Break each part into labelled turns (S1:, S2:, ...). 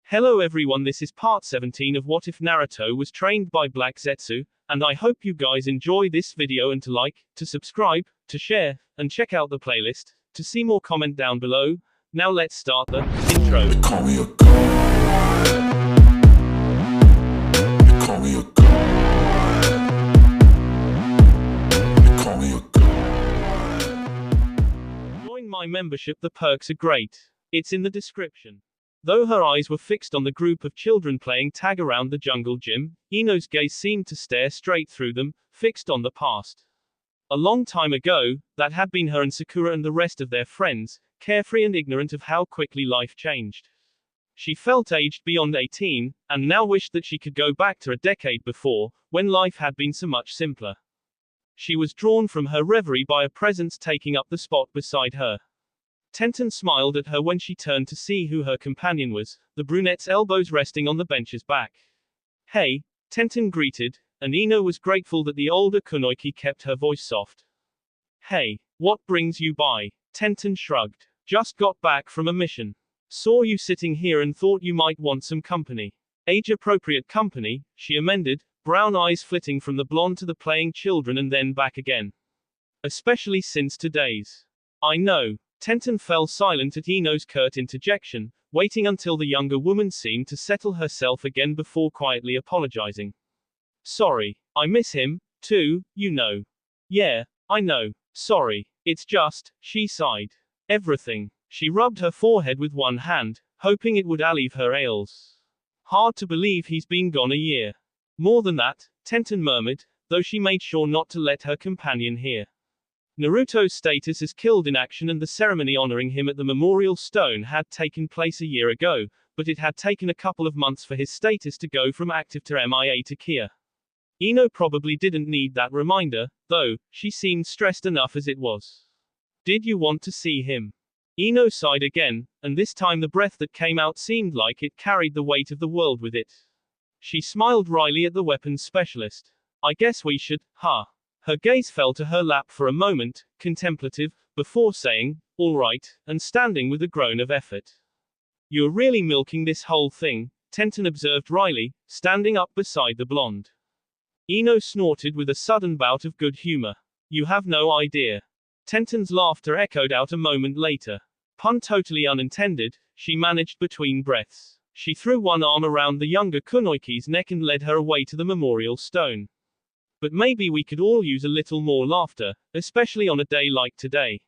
S1: Hello everyone, this is part 17 of What If Naruto Was Trained by Black Zetsu, and I hope you guys enjoy this video and to like, to subscribe, to share, and check out the playlist, to see more comment down below. Now let's start the intro.
S2: They call me a god. They call me a god. They call me a god.
S1: Join my membership, the perks are great. It's in the description. Though her eyes were fixed on the group of children playing tag around the jungle gym, Ino's gaze seemed to stare straight through them, fixed on the past. A long time ago, that had been her and Sakura and the rest of their friends, carefree and ignorant of how quickly life changed. She felt aged beyond 18, and now wished that she could go back to a decade before, when life had been so much simpler. She was drawn from her reverie by a presence taking up the spot beside her. Tenten smiled at her when she turned to see who her companion was, the brunette's elbows resting on the bench's back. Hey, Tenten greeted, and Ino was grateful that the older kunoichi kept her voice soft. Hey, what brings you by? Tenten shrugged. Just got back from a mission. Saw you sitting here and thought you might want some company. Age-appropriate company, she amended, brown eyes flitting from the blonde to the playing children and then back again. Especially since today's. I know. Tenten fell silent at Ino's curt interjection, waiting until the younger woman seemed to settle herself again before quietly apologizing. Sorry, I miss him, too, you know. Yeah, I know, sorry, it's just, she sighed. Everything. She rubbed her forehead with one hand, hoping it would alleviate her ails. Hard to believe he's been gone a year. More than that, Tenten murmured, though she made sure not to let her companion hear. Naruto's status as killed in action and the ceremony honoring him at the memorial stone had taken place a year ago, but it had taken a couple of months for his status to go from active to MIA to Kia. Ino probably didn't need that reminder, though, she seemed stressed enough as it was. Did you want to see him? Ino sighed again, and this time the breath that came out seemed like it carried the weight of the world with it. She smiled wryly at the weapons specialist. I guess we should, huh? Her gaze fell to her lap for a moment, contemplative, before saying, all right, and standing with a groan of effort. You're really milking this whole thing, Tenten observed wryly, standing up beside the blonde. Ino snorted with a sudden bout of good humor. You have no idea. Tenten's laughter echoed out a moment later. Pun totally unintended, she managed between breaths. She threw one arm around the younger kunoichi's neck and led her away to the memorial stone. But maybe we could all use a little more laughter, especially on a day like today.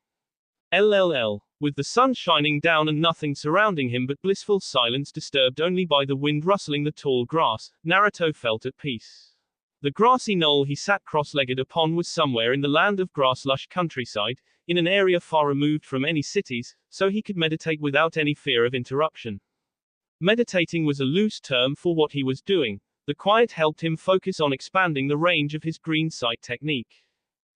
S1: LLL. With the sun shining down and nothing surrounding him but blissful silence disturbed only by the wind rustling the tall grass, Naruto felt at peace. The grassy knoll he sat cross-legged upon was somewhere in the land of grass-lush countryside, in an area far removed from any cities, so he could meditate without any fear of interruption. Meditating was a loose term for what he was doing. The quiet helped him focus on expanding the range of his green sight technique.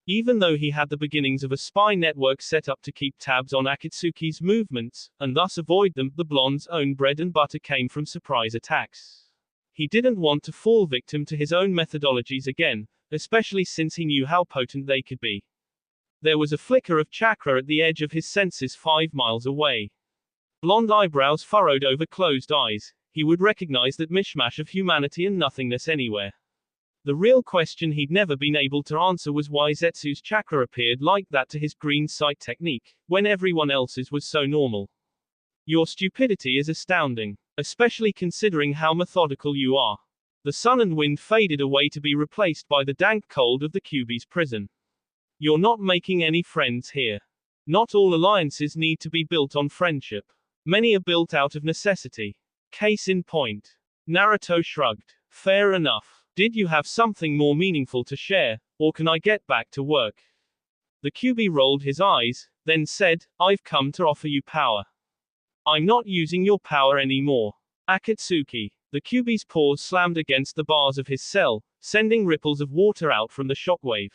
S1: Even though he had the beginnings of a spy network set up to keep tabs on Akatsuki's movements, and thus avoid them, the blonde's own bread and butter came from surprise attacks. He didn't want to fall victim to his own methodologies again, especially since he knew how potent they could be. There was a flicker of chakra at the edge of his senses 5 miles away. Blonde eyebrows furrowed over closed eyes. He would recognize that mishmash of humanity and nothingness anywhere. The real question he'd never been able to answer was why Zetsu's chakra appeared like that to his green sight technique, when everyone else's was so normal. Your stupidity is astounding, especially considering how methodical you are. The sun and wind faded away to be replaced by the dank cold of the Kyuubi's prison. You're not making any friends here. Not all alliances need to be built on friendship. Many are built out of necessity. Case in point. Naruto shrugged. Fair enough. Did you have something more meaningful to share, or can I get back to work? The Kyuubi rolled his eyes, then said, I've come to offer you power. I'm not using your power anymore. Akatsuki. The Kyuubi's paws slammed against the bars of his cell, sending ripples of water out from the shockwave.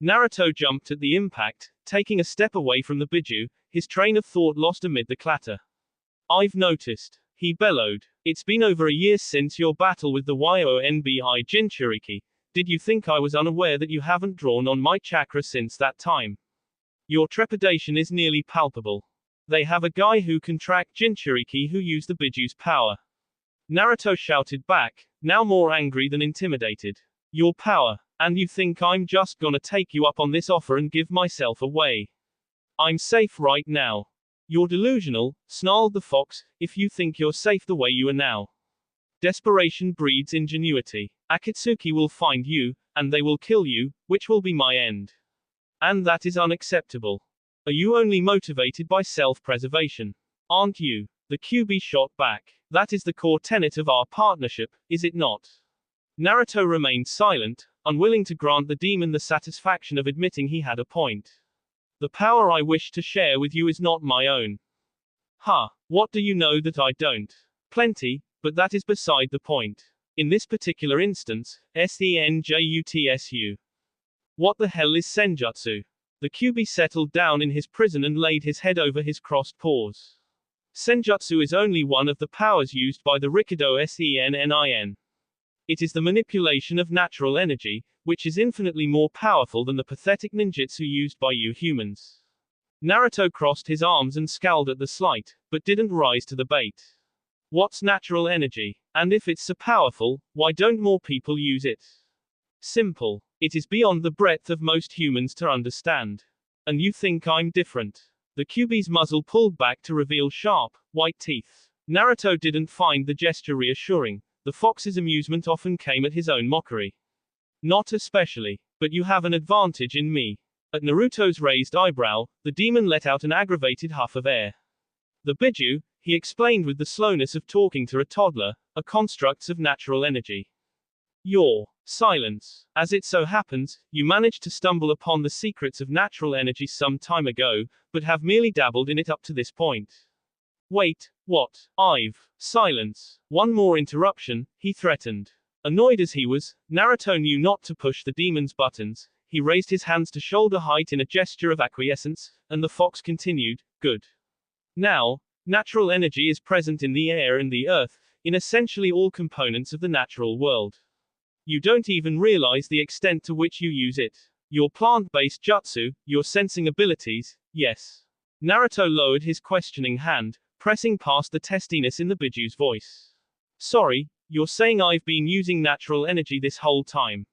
S1: Naruto jumped at the impact, taking a step away from the biju, his train of thought lost amid the clatter. I've noticed. He bellowed. It's been over a year since your battle with the Yonbi Jinchuriki. Did you think I was unaware that you haven't drawn on my chakra since that time? Your trepidation is nearly palpable. They have a guy who can track Jinchuriki who used the biju's power. Naruto shouted back, now more angry than intimidated. Your power. And you think I'm just gonna take you up on this offer and give myself away? I'm safe right now. You're delusional, snarled the fox, if you think you're safe the way you are now. Desperation breeds ingenuity. Akatsuki will find you, and they will kill you, which will be my end. And that is unacceptable. Are you only motivated by self-preservation? Aren't you? The QB shot back. That is the core tenet of our partnership, is it not? Naruto remained silent, unwilling to grant the demon the satisfaction of admitting he had a point. The power I wish to share with you is not my own. Ha! What do you know that I don't? Plenty, but that is beside the point. In this particular instance, senjutsu. What the hell is senjutsu? The QB settled down in his prison and laid his head over his crossed paws. Senjutsu is only one of the powers used by the Rikido sennin. It is the manipulation of natural energy, which is infinitely more powerful than the pathetic ninjutsu used by you humans. Naruto crossed his arms and scowled at the slight, but didn't rise to the bait. What's natural energy? And if it's so powerful, why don't more people use it? Simple. It is beyond the breadth of most humans to understand. And you think I'm different? The QB's muzzle pulled back to reveal sharp, white teeth. Naruto didn't find the gesture reassuring. The fox's amusement often came at his own mockery. Not especially. But you have an advantage in me. At Naruto's raised eyebrow, the demon let out an aggravated huff of air. The biju, he explained with the slowness of talking to a toddler, are constructs of natural energy. Your silence. As it so happens, you managed to stumble upon the secrets of natural energy some time ago, but have merely dabbled in it up to this point. Wait, what? Silence. One more interruption, he threatened. Annoyed as he was, Naruto knew not to push the demon's buttons. He raised his hands to shoulder height in a gesture of acquiescence, and the fox continued, good. Now, natural energy is present in the air and the earth, in essentially all components of the natural world. You don't even realize the extent to which you use it. Your plant-based jutsu, your sensing abilities, yes. Naruto lowered his questioning hand, pressing past the testiness in the biju's voice. Sorry, you're saying I've been using natural energy this whole time?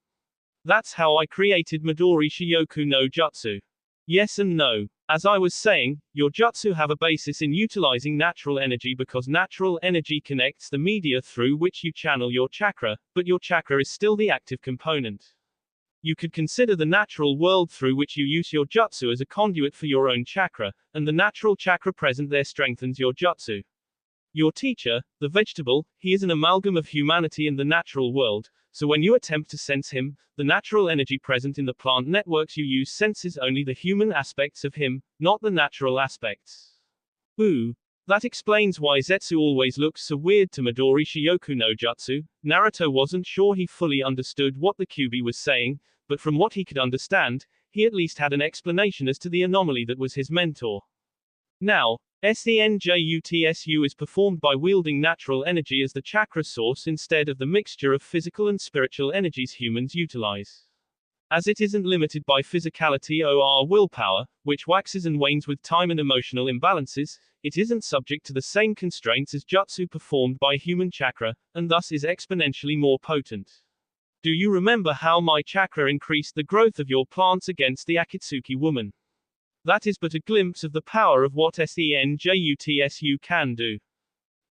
S1: That's how I created Midori Shiyoku no Jutsu. Yes and no. As I was saying, your jutsu have a basis in utilizing natural energy because natural energy connects the media through which you channel your chakra, but your chakra is still the active component. You could consider the natural world through which you use your jutsu as a conduit for your own chakra, and the natural chakra present there strengthens your jutsu. Your teacher, the vegetable, he is an amalgam of humanity and the natural world, so when you attempt to sense him, the natural energy present in the plant networks you use senses only the human aspects of him, not the natural aspects. Ooh. That explains why Zetsu always looks so weird to Midori Shiyoku no Jutsu. Naruto wasn't sure he fully understood what the QB was saying, but from what he could understand, he at least had an explanation as to the anomaly that was his mentor. Now, senjutsu is performed by wielding natural energy as the chakra source instead of the mixture of physical and spiritual energies humans utilize. As it isn't limited by physicality or willpower, which waxes and wanes with time and emotional imbalances, it isn't subject to the same constraints as jutsu performed by human chakra, and thus is exponentially more potent. Do you remember how my chakra increased the growth of your plants against the Akatsuki woman? That is but a glimpse of the power of what senjutsu can do.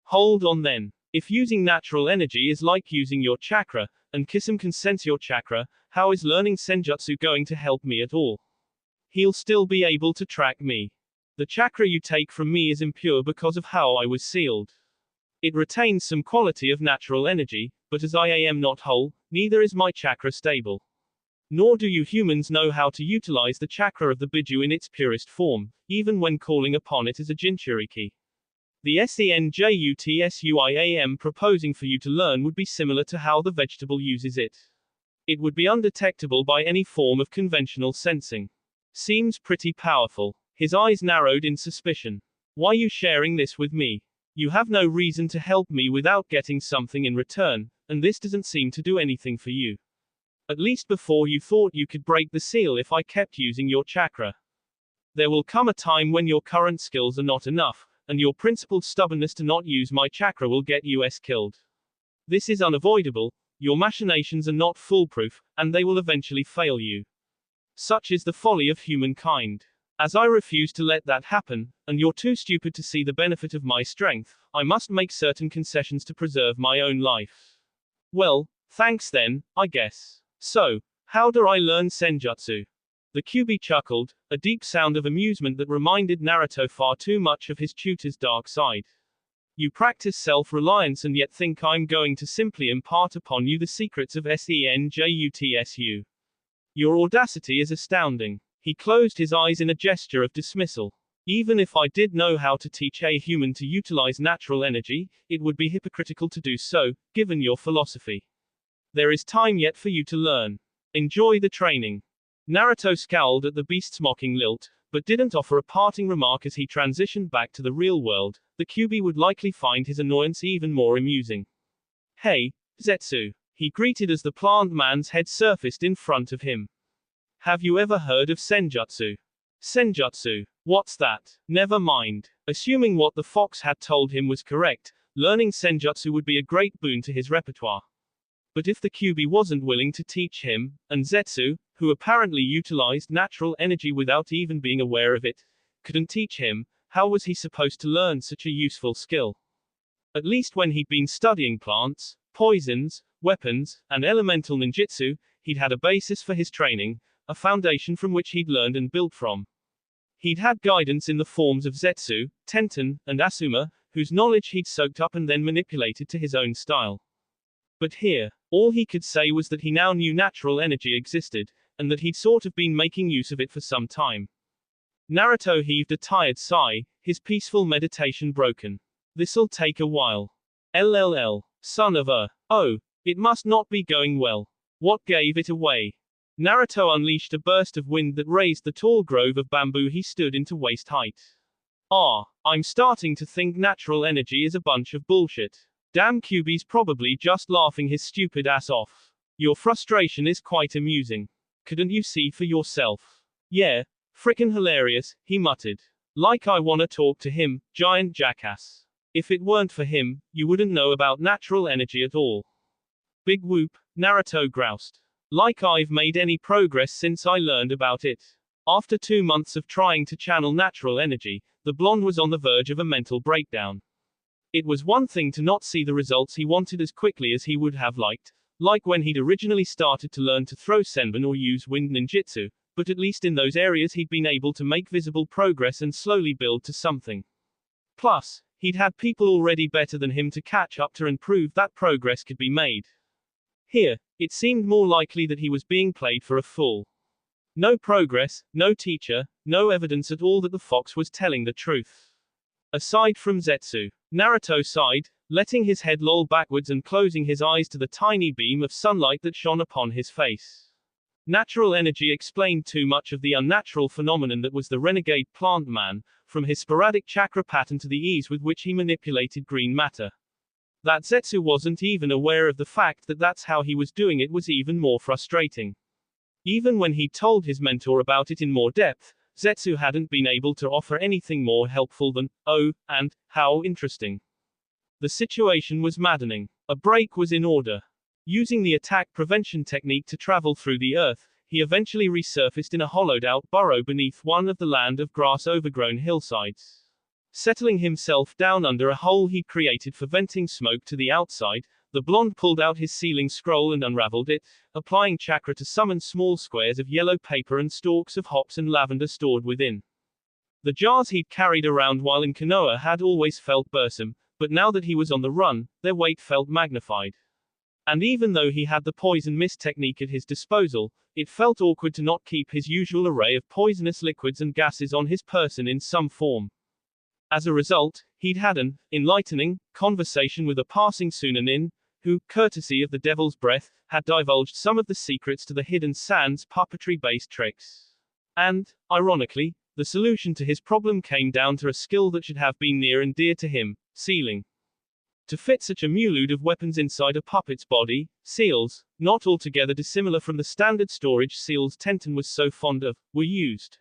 S1: Hold on then. If using natural energy is like using your chakra, and Kisame can sense your chakra, how is learning senjutsu going to help me at all? He'll still be able to track me. The chakra you take from me is impure because of how I was sealed. It retains some quality of natural energy, but as I am not whole, neither is my chakra stable. Nor do you humans know how to utilize the chakra of the biju in its purest form, even when calling upon it as a jinchuriki. The senjutsu I am proposing for you to learn would be similar to how the vegetable uses it. It would be undetectable by any form of conventional sensing. Seems pretty powerful. His eyes narrowed in suspicion. Why you sharing this with me? You have no reason to help me without getting something in return, and this doesn't seem to do anything for you. At least before you thought you could break the seal if I kept using your chakra. There will come a time when your current skills are not enough, and your principled stubbornness to not use my chakra will get you killed. This is unavoidable, your machinations are not foolproof, and they will eventually fail you. Such is the folly of humankind. As I refuse to let that happen, and you're too stupid to see the benefit of my strength, I must make certain concessions to preserve my own life. Well, thanks then, I guess. So, how do I learn senjutsu? The QB chuckled, a deep sound of amusement that reminded Naruto far too much of his tutor's dark side. You practice self-reliance and yet think I'm going to simply impart upon you the secrets of senjutsu. Your audacity is astounding. He closed his eyes in a gesture of dismissal. Even if I did know how to teach a human to utilize natural energy, it would be hypocritical to do so, given your philosophy. There is time yet for you to learn. Enjoy the training. Naruto scowled at the beast's mocking lilt, but didn't offer a parting remark as he transitioned back to the real world. The QB would likely find his annoyance even more amusing. Hey, Zetsu, he greeted as the plant man's head surfaced in front of him. Have you ever heard of senjutsu? Senjutsu? What's that? Never mind. Assuming what the fox had told him was correct, learning senjutsu would be a great boon to his repertoire. But if the QB wasn't willing to teach him, and Zetsu, who apparently utilized natural energy without even being aware of it, couldn't teach him, how was he supposed to learn such a useful skill? At least when he'd been studying plants, poisons, weapons, and elemental ninjutsu, he'd had a basis for his training, a foundation from which he'd learned and built from. He'd had guidance in the forms of Zetsu, Tenten, and Asuma, whose knowledge he'd soaked up and then manipulated to his own style. But here, all he could say was that he now knew natural energy existed, and that he'd sort of been making use of it for some time. Naruto heaved a tired sigh, his peaceful meditation broken. This'll take a while. LLL. Son of a. Oh, it must not be going well. What gave it away? Naruto unleashed a burst of wind that raised the tall grove of bamboo he stood into waist height. I'm starting to think natural energy is a bunch of bullshit. Damn, QB's probably just laughing his stupid ass off. Your frustration is quite amusing. Couldn't you see for yourself? Yeah, frickin' hilarious, he muttered. Like I wanna talk to him, giant jackass. If it weren't for him, you wouldn't know about natural energy at all. Big whoop, Naruto groused. Like I've made any progress since I learned about it. After 2 months of trying to channel natural energy, the blonde was on the verge of a mental breakdown. It was one thing to not see the results he wanted as quickly as he would have liked, like when he'd originally started to learn to throw senbon or use wind ninjutsu, but at least in those areas he'd been able to make visible progress and slowly build to something. Plus, he'd had people already better than him to catch up to and prove that progress could be made. Here, it seemed more likely that he was being played for a fool. No progress, no teacher, no evidence at all that the fox was telling the truth. Aside from Zetsu, Naruto sighed, letting his head loll backwards and closing his eyes to the tiny beam of sunlight that shone upon his face. Natural energy explained too much of the unnatural phenomenon that was the renegade plant man, from his sporadic chakra pattern to the ease with which he manipulated green matter. That Zetsu wasn't even aware of the fact that that's how he was doing it was even more frustrating. Even when he told his mentor about it in more depth, Zetsu hadn't been able to offer anything more helpful than, oh, and, how interesting. The situation was maddening. A break was in order. Using the attack prevention technique to travel through the earth, he eventually resurfaced in a hollowed-out burrow beneath one of the land of grass-overgrown hillsides. Settling himself down under a hole he'd created for venting smoke to the outside, the blonde pulled out his sealing scroll and unraveled it, applying chakra to summon small squares of yellow paper and stalks of hops and lavender stored within. The jars he'd carried around while in Konoha had always felt bursome, but now that he was on the run, their weight felt magnified. And even though he had the poison mist technique at his disposal, it felt awkward to not keep his usual array of poisonous liquids and gases on his person in some form. As a result, he'd had an enlightening conversation with a passing Sunanin, who, courtesy of the Devil's Breath, had divulged some of the secrets to the Hidden Sands puppetry-based tricks. And, ironically, the solution to his problem came down to a skill that should have been near and dear to him, sealing. To fit such a multitude of weapons inside a puppet's body, seals, not altogether dissimilar from the standard storage seals Tenten was so fond of, were used.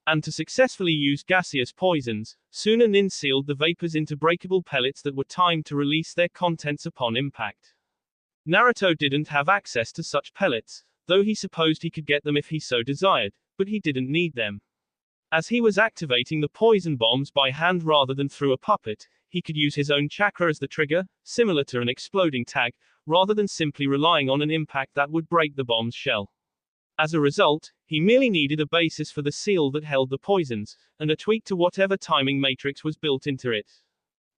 S1: And to successfully use gaseous poisons, Sunanin sealed the vapors into breakable pellets that were timed to release their contents upon impact. Naruto didn't have access to such pellets, though he supposed he could get them if he so desired, but he didn't need them. As he was activating the poison bombs by hand rather than through a puppet, he could use his own chakra as the trigger, similar to an exploding tag, rather than simply relying on an impact that would break the bomb's shell. As a result, he merely needed a basis for the seal that held the poisons, and a tweak to whatever timing matrix was built into it.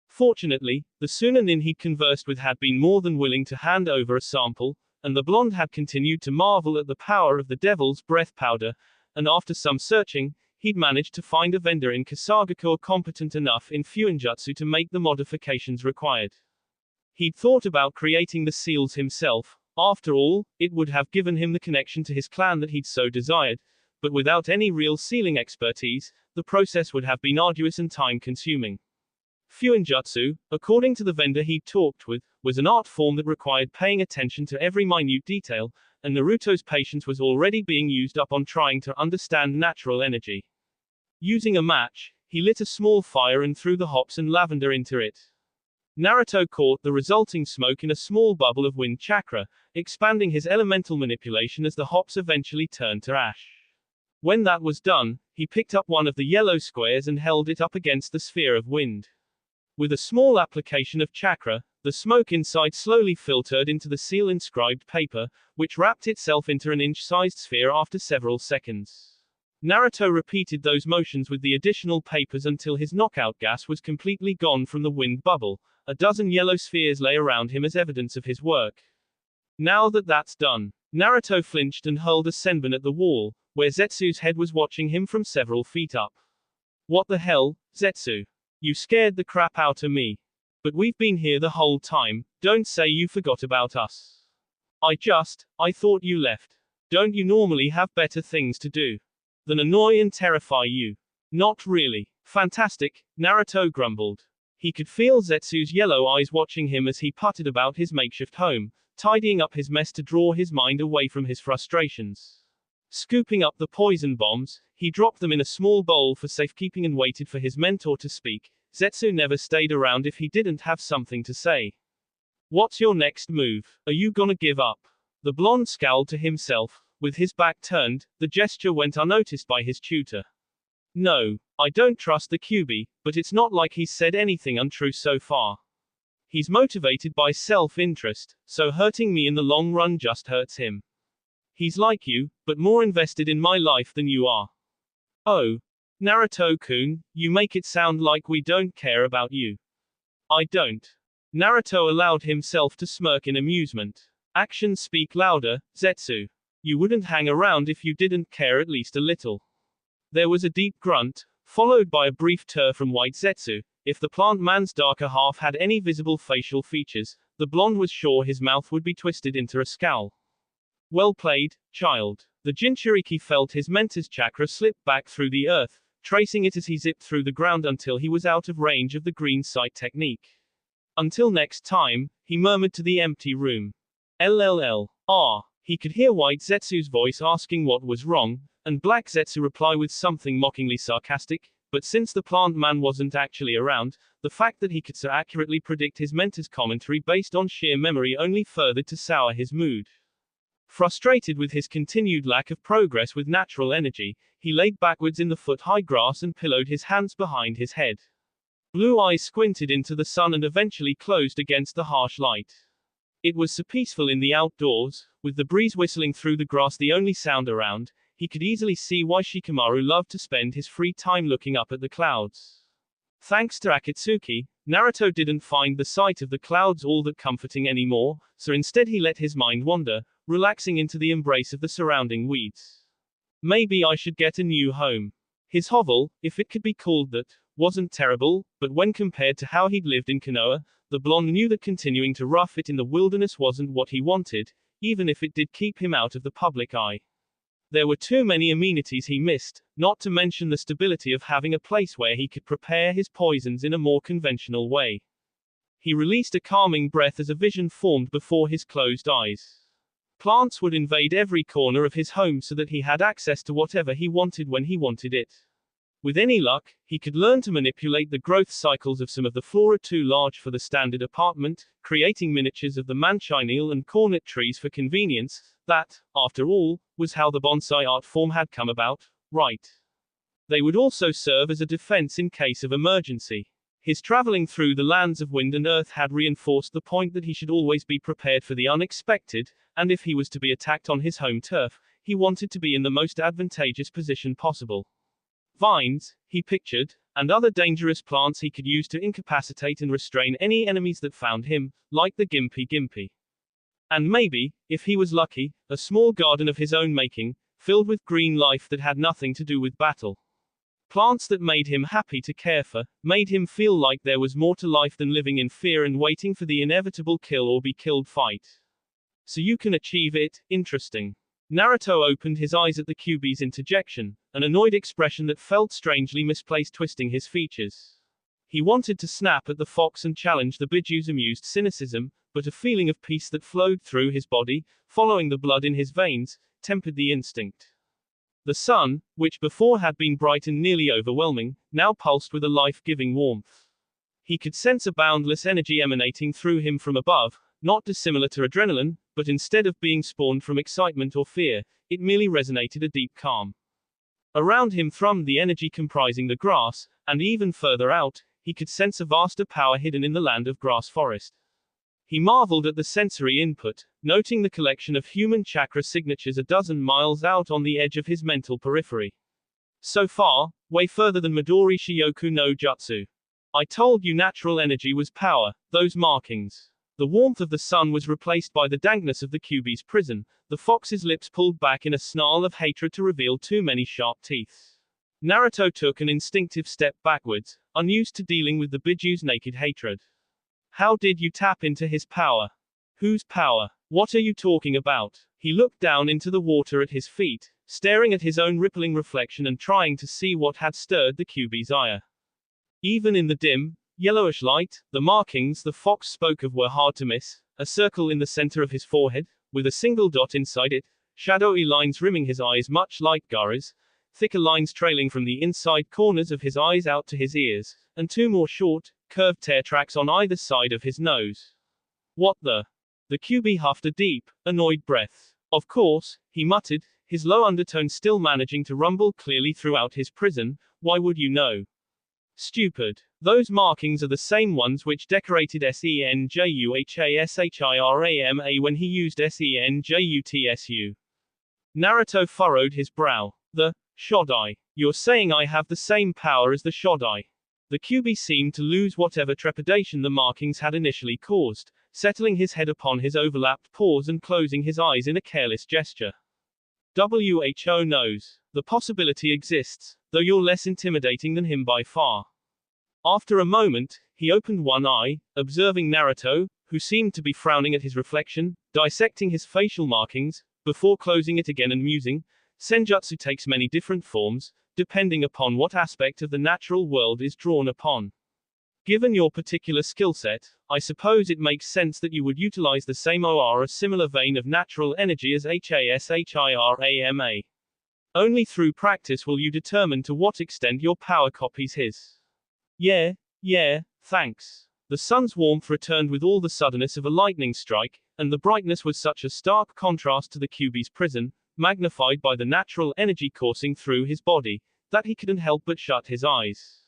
S1: Fortunately, the Sunanin he'd conversed with had been more than willing to hand over a sample, and the blonde had continued to marvel at the power of the devil's breath powder, and after some searching, he'd managed to find a vendor in Kasagakure competent enough in Fuinjutsu to make the modifications required. He'd thought about creating the seals himself. After all, it would have given him the connection to his clan that he'd so desired, but without any real sealing expertise, the process would have been arduous and time-consuming. Fuinjutsu, according to the vendor he'd talked with, was an art form that required paying attention to every minute detail, and Naruto's patience was already being used up on trying to understand natural energy. Using a match, he lit a small fire and threw the hops and lavender into it. Naruto caught the resulting smoke in a small bubble of wind chakra, expanding his elemental manipulation as the hops eventually turned to ash. When that was done, he picked up one of the yellow squares and held it up against the sphere of wind. With a small application of chakra, the smoke inside slowly filtered into the seal-inscribed paper, which wrapped itself into an inch-sized sphere after several seconds. Naruto repeated those motions with the additional papers until his knockout gas was completely gone from the wind bubble. A dozen yellow spheres lay around him as evidence of his work. Now that that's done, Naruto flinched and hurled a senbon at the wall, where Zetsu's head was watching him from several feet up. What the hell, Zetsu? You scared the crap out of me. But we've been here the whole time, don't say you forgot about us. I thought you left. Don't you normally have better things to do than annoy and terrify you? Not really. Fantastic, Naruto grumbled. He could feel Zetsu's yellow eyes watching him as he putted about his makeshift home, tidying up his mess to draw his mind away from his frustrations. Scooping up the poison bombs, he dropped them in a small bowl for safekeeping and waited for his mentor to speak. Zetsu never stayed around if he didn't have something to say. What's your next move? Are you gonna give up? The blonde scowled to himself. With his back turned, the gesture went unnoticed by his tutor. No, I don't trust the QB, but it's not like he's said anything untrue so far. He's motivated by self-interest, so hurting me in the long run just hurts him. He's like you, but more invested in my life than you are. Oh, Naruto-kun, you make it sound like we don't care about you. I don't. Naruto allowed himself to smirk in amusement. Actions speak louder, Zetsu. You wouldn't hang around if you didn't care at least a little. There was a deep grunt, followed by a brief turr from White Zetsu. If the plant man's darker half had any visible facial features, the blonde was sure his mouth would be twisted into a scowl. Well played, child. The Jinchuriki felt his mentor's chakra slip back through the earth, tracing it as he zipped through the ground until he was out of range of the green sight technique. Until next time, he murmured to the empty room. LLL. He could hear White Zetsu's voice asking what was wrong, and Black Zetsu reply with something mockingly sarcastic, but since the plant man wasn't actually around, the fact that he could so accurately predict his mentor's commentary based on sheer memory only furthered to sour his mood. Frustrated with his continued lack of progress with natural energy, he laid backwards in the foot-high grass and pillowed his hands behind his head. Blue eyes squinted into the sun and eventually closed against the harsh light. It was so peaceful in the outdoors, with the breeze whistling through the grass the only sound around. He could easily see why Shikamaru loved to spend his free time looking up at the clouds. Thanks to Akatsuki, Naruto didn't find the sight of the clouds all that comforting anymore, so instead he let his mind wander, relaxing into the embrace of the surrounding weeds. Maybe I should get a new home. His hovel, if it could be called that, wasn't terrible, but when compared to how he'd lived in Konoha, the blonde knew that continuing to rough it in the wilderness wasn't what he wanted, even if it did keep him out of the public eye. There were too many amenities he missed, not to mention the stability of having a place where he could prepare his poisons in a more conventional way. He released a calming breath as a vision formed before his closed eyes. Plants would invade every corner of his home so that he had access to whatever he wanted when he wanted it. With any luck, he could learn to manipulate the growth cycles of some of the flora too large for the standard apartment, creating miniatures of the manchineel and cornet trees for convenience. That, after all, was how the bonsai art form had come about, right? They would also serve as a defense in case of emergency. His traveling through the lands of wind and earth had reinforced the point that he should always be prepared for the unexpected, and if he was to be attacked on his home turf, he wanted to be in the most advantageous position possible. Vines, he pictured, and other dangerous plants he could use to incapacitate and restrain any enemies that found him, like the gimpy. And maybe, if he was lucky, a small garden of his own making, filled with green life that had nothing to do with battle. Plants that made him happy to care for, made him feel like there was more to life than living in fear and waiting for the inevitable kill or be killed fight. So you can achieve it, interesting. Naruto opened his eyes at the Kyuubi's interjection, an annoyed expression that felt strangely misplaced twisting his features. He wanted to snap at the fox and challenge the Bijuu's amused cynicism, but a feeling of peace that flowed through his body, following the blood in his veins, tempered the instinct. The sun, which before had been bright and nearly overwhelming, now pulsed with a life-giving warmth. He could sense a boundless energy emanating through him from above, not dissimilar to adrenaline, but instead of being spawned from excitement or fear, it merely resonated a deep calm. Around him thrummed the energy comprising the grass, and even further out, he could sense a vaster power hidden in the land of grass forest. He marveled at the sensory input, noting the collection of human chakra signatures a dozen miles out on the edge of his mental periphery. So far, way further than Midori Shiyoku no Jutsu. I told you natural energy was power, those markings. The warmth of the sun was replaced by the dankness of the Kyuubi's prison, the fox's lips pulled back in a snarl of hatred to reveal too many sharp teeth. Naruto took an instinctive step backwards, unused to dealing with the Bijuu's naked hatred. How did you tap into his power? Whose power? What are you talking about? He looked down into the water at his feet, staring at his own rippling reflection and trying to see what had stirred the Kyuubi's ire. Even in the dim, yellowish light, the markings the fox spoke of were hard to miss, a circle in the center of his forehead, with a single dot inside it, shadowy lines rimming his eyes much like Gaara's, thicker lines trailing from the inside corners of his eyes out to his ears, and two more short, curved tear tracks on either side of his nose. What the? The Kyuubi huffed a deep, annoyed breath. Of course, he muttered, his low undertone still managing to rumble clearly throughout his prison, why would you know? Stupid. Those markings are the same ones which decorated Senjuhashirama when he used Senjutsu. Naruto furrowed his brow. The Shodai. You're saying I have the same power as the Shodai. The Kyuubi seemed to lose whatever trepidation the markings had initially caused, settling his head upon his overlapped paws and closing his eyes in a careless gesture. Who knows? The possibility exists, though you're less intimidating than him by far. After a moment, he opened one eye, observing Naruto, who seemed to be frowning at his reflection, dissecting his facial markings, before closing it again and musing. Senjutsu takes many different forms, depending upon what aspect of the natural world is drawn upon. Given your particular skill set, I suppose it makes sense that you would utilize the same or a similar vein of natural energy as Hashirama. Only through practice will you determine to what extent your power copies his. Yeah, thanks. The sun's warmth returned with all the suddenness of a lightning strike, and the brightness was such a stark contrast to the Kyuubi's prison, magnified by the natural energy coursing through his body, that he couldn't help but shut his eyes.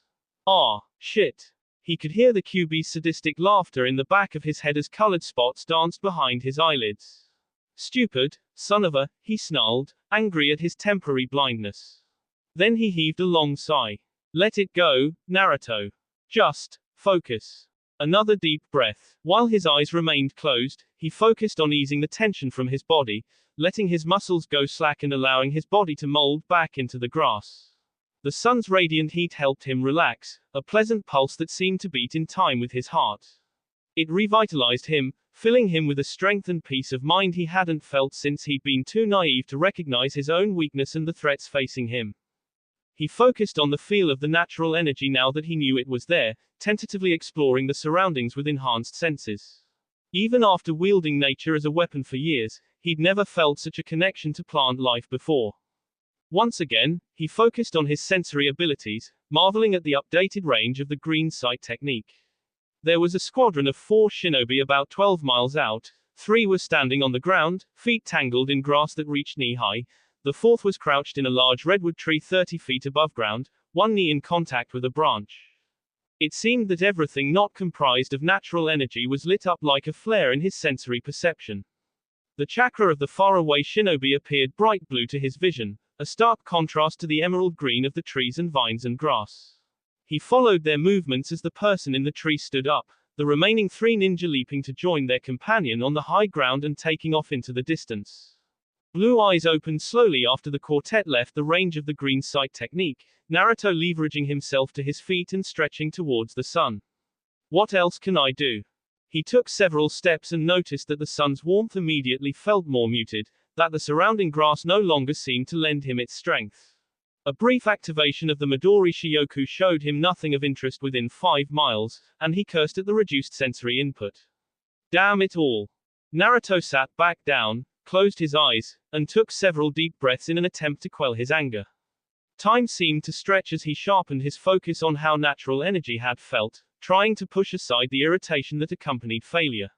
S1: Ah, shit. He could hear the Kyuubi's sadistic laughter in the back of his head as colored spots danced behind his eyelids. Stupid, son of a, he snarled, angry at his temporary blindness. Then he heaved a long sigh. Let it go, Naruto. Just focus. Another deep breath. While his eyes remained closed, he focused on easing the tension from his body, letting his muscles go slack and allowing his body to mold back into the grass. The sun's radiant heat helped him relax, a pleasant pulse that seemed to beat in time with his heart. It revitalized him, filling him with a strength and peace of mind he hadn't felt since he'd been too naive to recognize his own weakness and the threats facing him. He focused on the feel of the natural energy now that he knew it was there, tentatively exploring the surroundings with enhanced senses. Even after wielding nature as a weapon for years, he'd never felt such a connection to plant life before. Once again, he focused on his sensory abilities, marveling at the updated range of the green sight technique. There was a squadron of 4 shinobi about 12 miles out. 3 were standing on the ground, feet tangled in grass that reached knee-high. The 4th was crouched in a large redwood tree 30 feet above ground, one knee in contact with a branch. It seemed that everything not comprised of natural energy was lit up like a flare in his sensory perception. The chakra of the faraway shinobi appeared bright blue to his vision, a stark contrast to the emerald green of the trees and vines and grass. He followed their movements as the person in the tree stood up, the remaining 3 ninja leaping to join their companion on the high ground and taking off into the distance. Blue eyes opened slowly after the quartet left the range of the green sight technique, Naruto leveraging himself to his feet and stretching towards the sun. What else can I do? He took several steps and noticed that the sun's warmth immediately felt more muted, that the surrounding grass no longer seemed to lend him its strength. A brief activation of the Midori Shioku showed him nothing of interest within 5 miles, and he cursed at the reduced sensory input. Damn it all. Naruto sat back down, closed his eyes, and took several deep breaths in an attempt to quell his anger. Time seemed to stretch as he sharpened his focus on how natural energy had felt, trying to push aside the irritation that accompanied failure.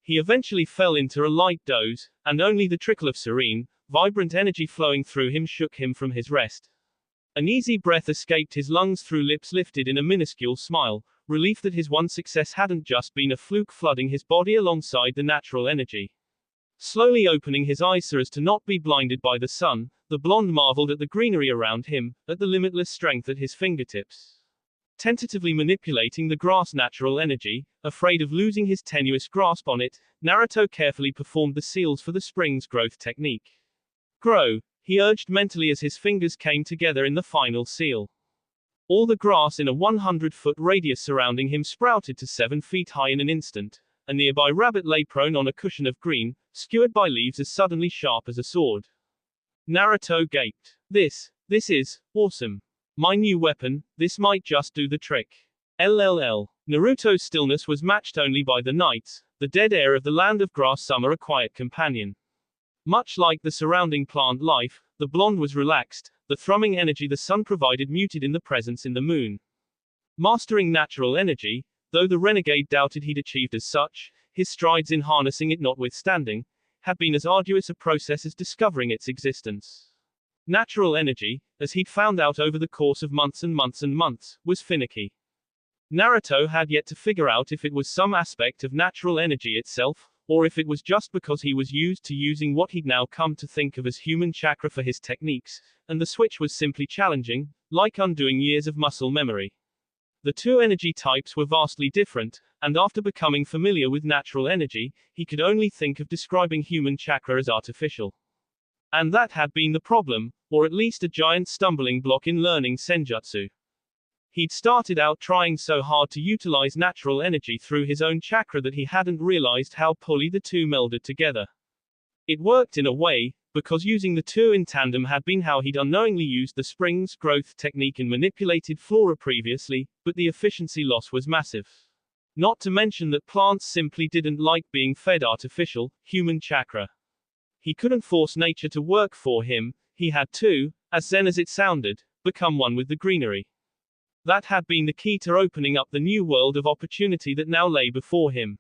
S1: He eventually fell into a light doze, and only the trickle of serene, vibrant energy flowing through him shook him from his rest. An easy breath escaped his lungs through lips lifted in a minuscule smile, relief that his one success hadn't just been a fluke flooding his body alongside the natural energy. Slowly opening his eyes so as to not be blinded by the sun, the blonde marveled at the greenery around him, at the limitless strength at his fingertips. Tentatively manipulating the grass natural energy, afraid of losing his tenuous grasp on it, Naruto carefully performed the seals for the spring's growth technique. Grow, he urged mentally as his fingers came together in the final seal. All the grass in a 100-foot radius surrounding him sprouted to 7 feet high in an instant. A nearby rabbit lay prone on a cushion of green, skewered by leaves as suddenly sharp as a sword. Naruto gaped. This is awesome. My new weapon, this might just do the trick. LLL. Naruto's stillness was matched only by the nights, the dead air of the land of grass summer a quiet companion. Much like the surrounding plant life, the blonde was relaxed, the thrumming energy the sun provided muted in the presence in the moon. Mastering natural energy, though the renegade doubted he'd achieved as such, his strides in harnessing it notwithstanding, had been as arduous a process as discovering its existence. Natural energy, as he'd found out over the course of months and months and months, was finicky. Naruto had yet to figure out if it was some aspect of natural energy itself, or if it was just because he was used to using what he'd now come to think of as human chakra for his techniques, and the switch was simply challenging, like undoing years of muscle memory. The 2 energy types were vastly different, and after becoming familiar with natural energy, he could only think of describing human chakra as artificial. And that had been the problem, or at least a giant stumbling block in learning senjutsu. He'd started out trying so hard to utilize natural energy through his own chakra that he hadn't realized how poorly the 2 melded together. It worked in a way, because using the 2 in tandem had been how he'd unknowingly used the spring's growth technique and manipulated flora previously, but the efficiency loss was massive. Not to mention that plants simply didn't like being fed artificial, human chakra. He couldn't force nature to work for him, he had to, as zen as it sounded, become one with the greenery. That had been the key to opening up the new world of opportunity that now lay before him.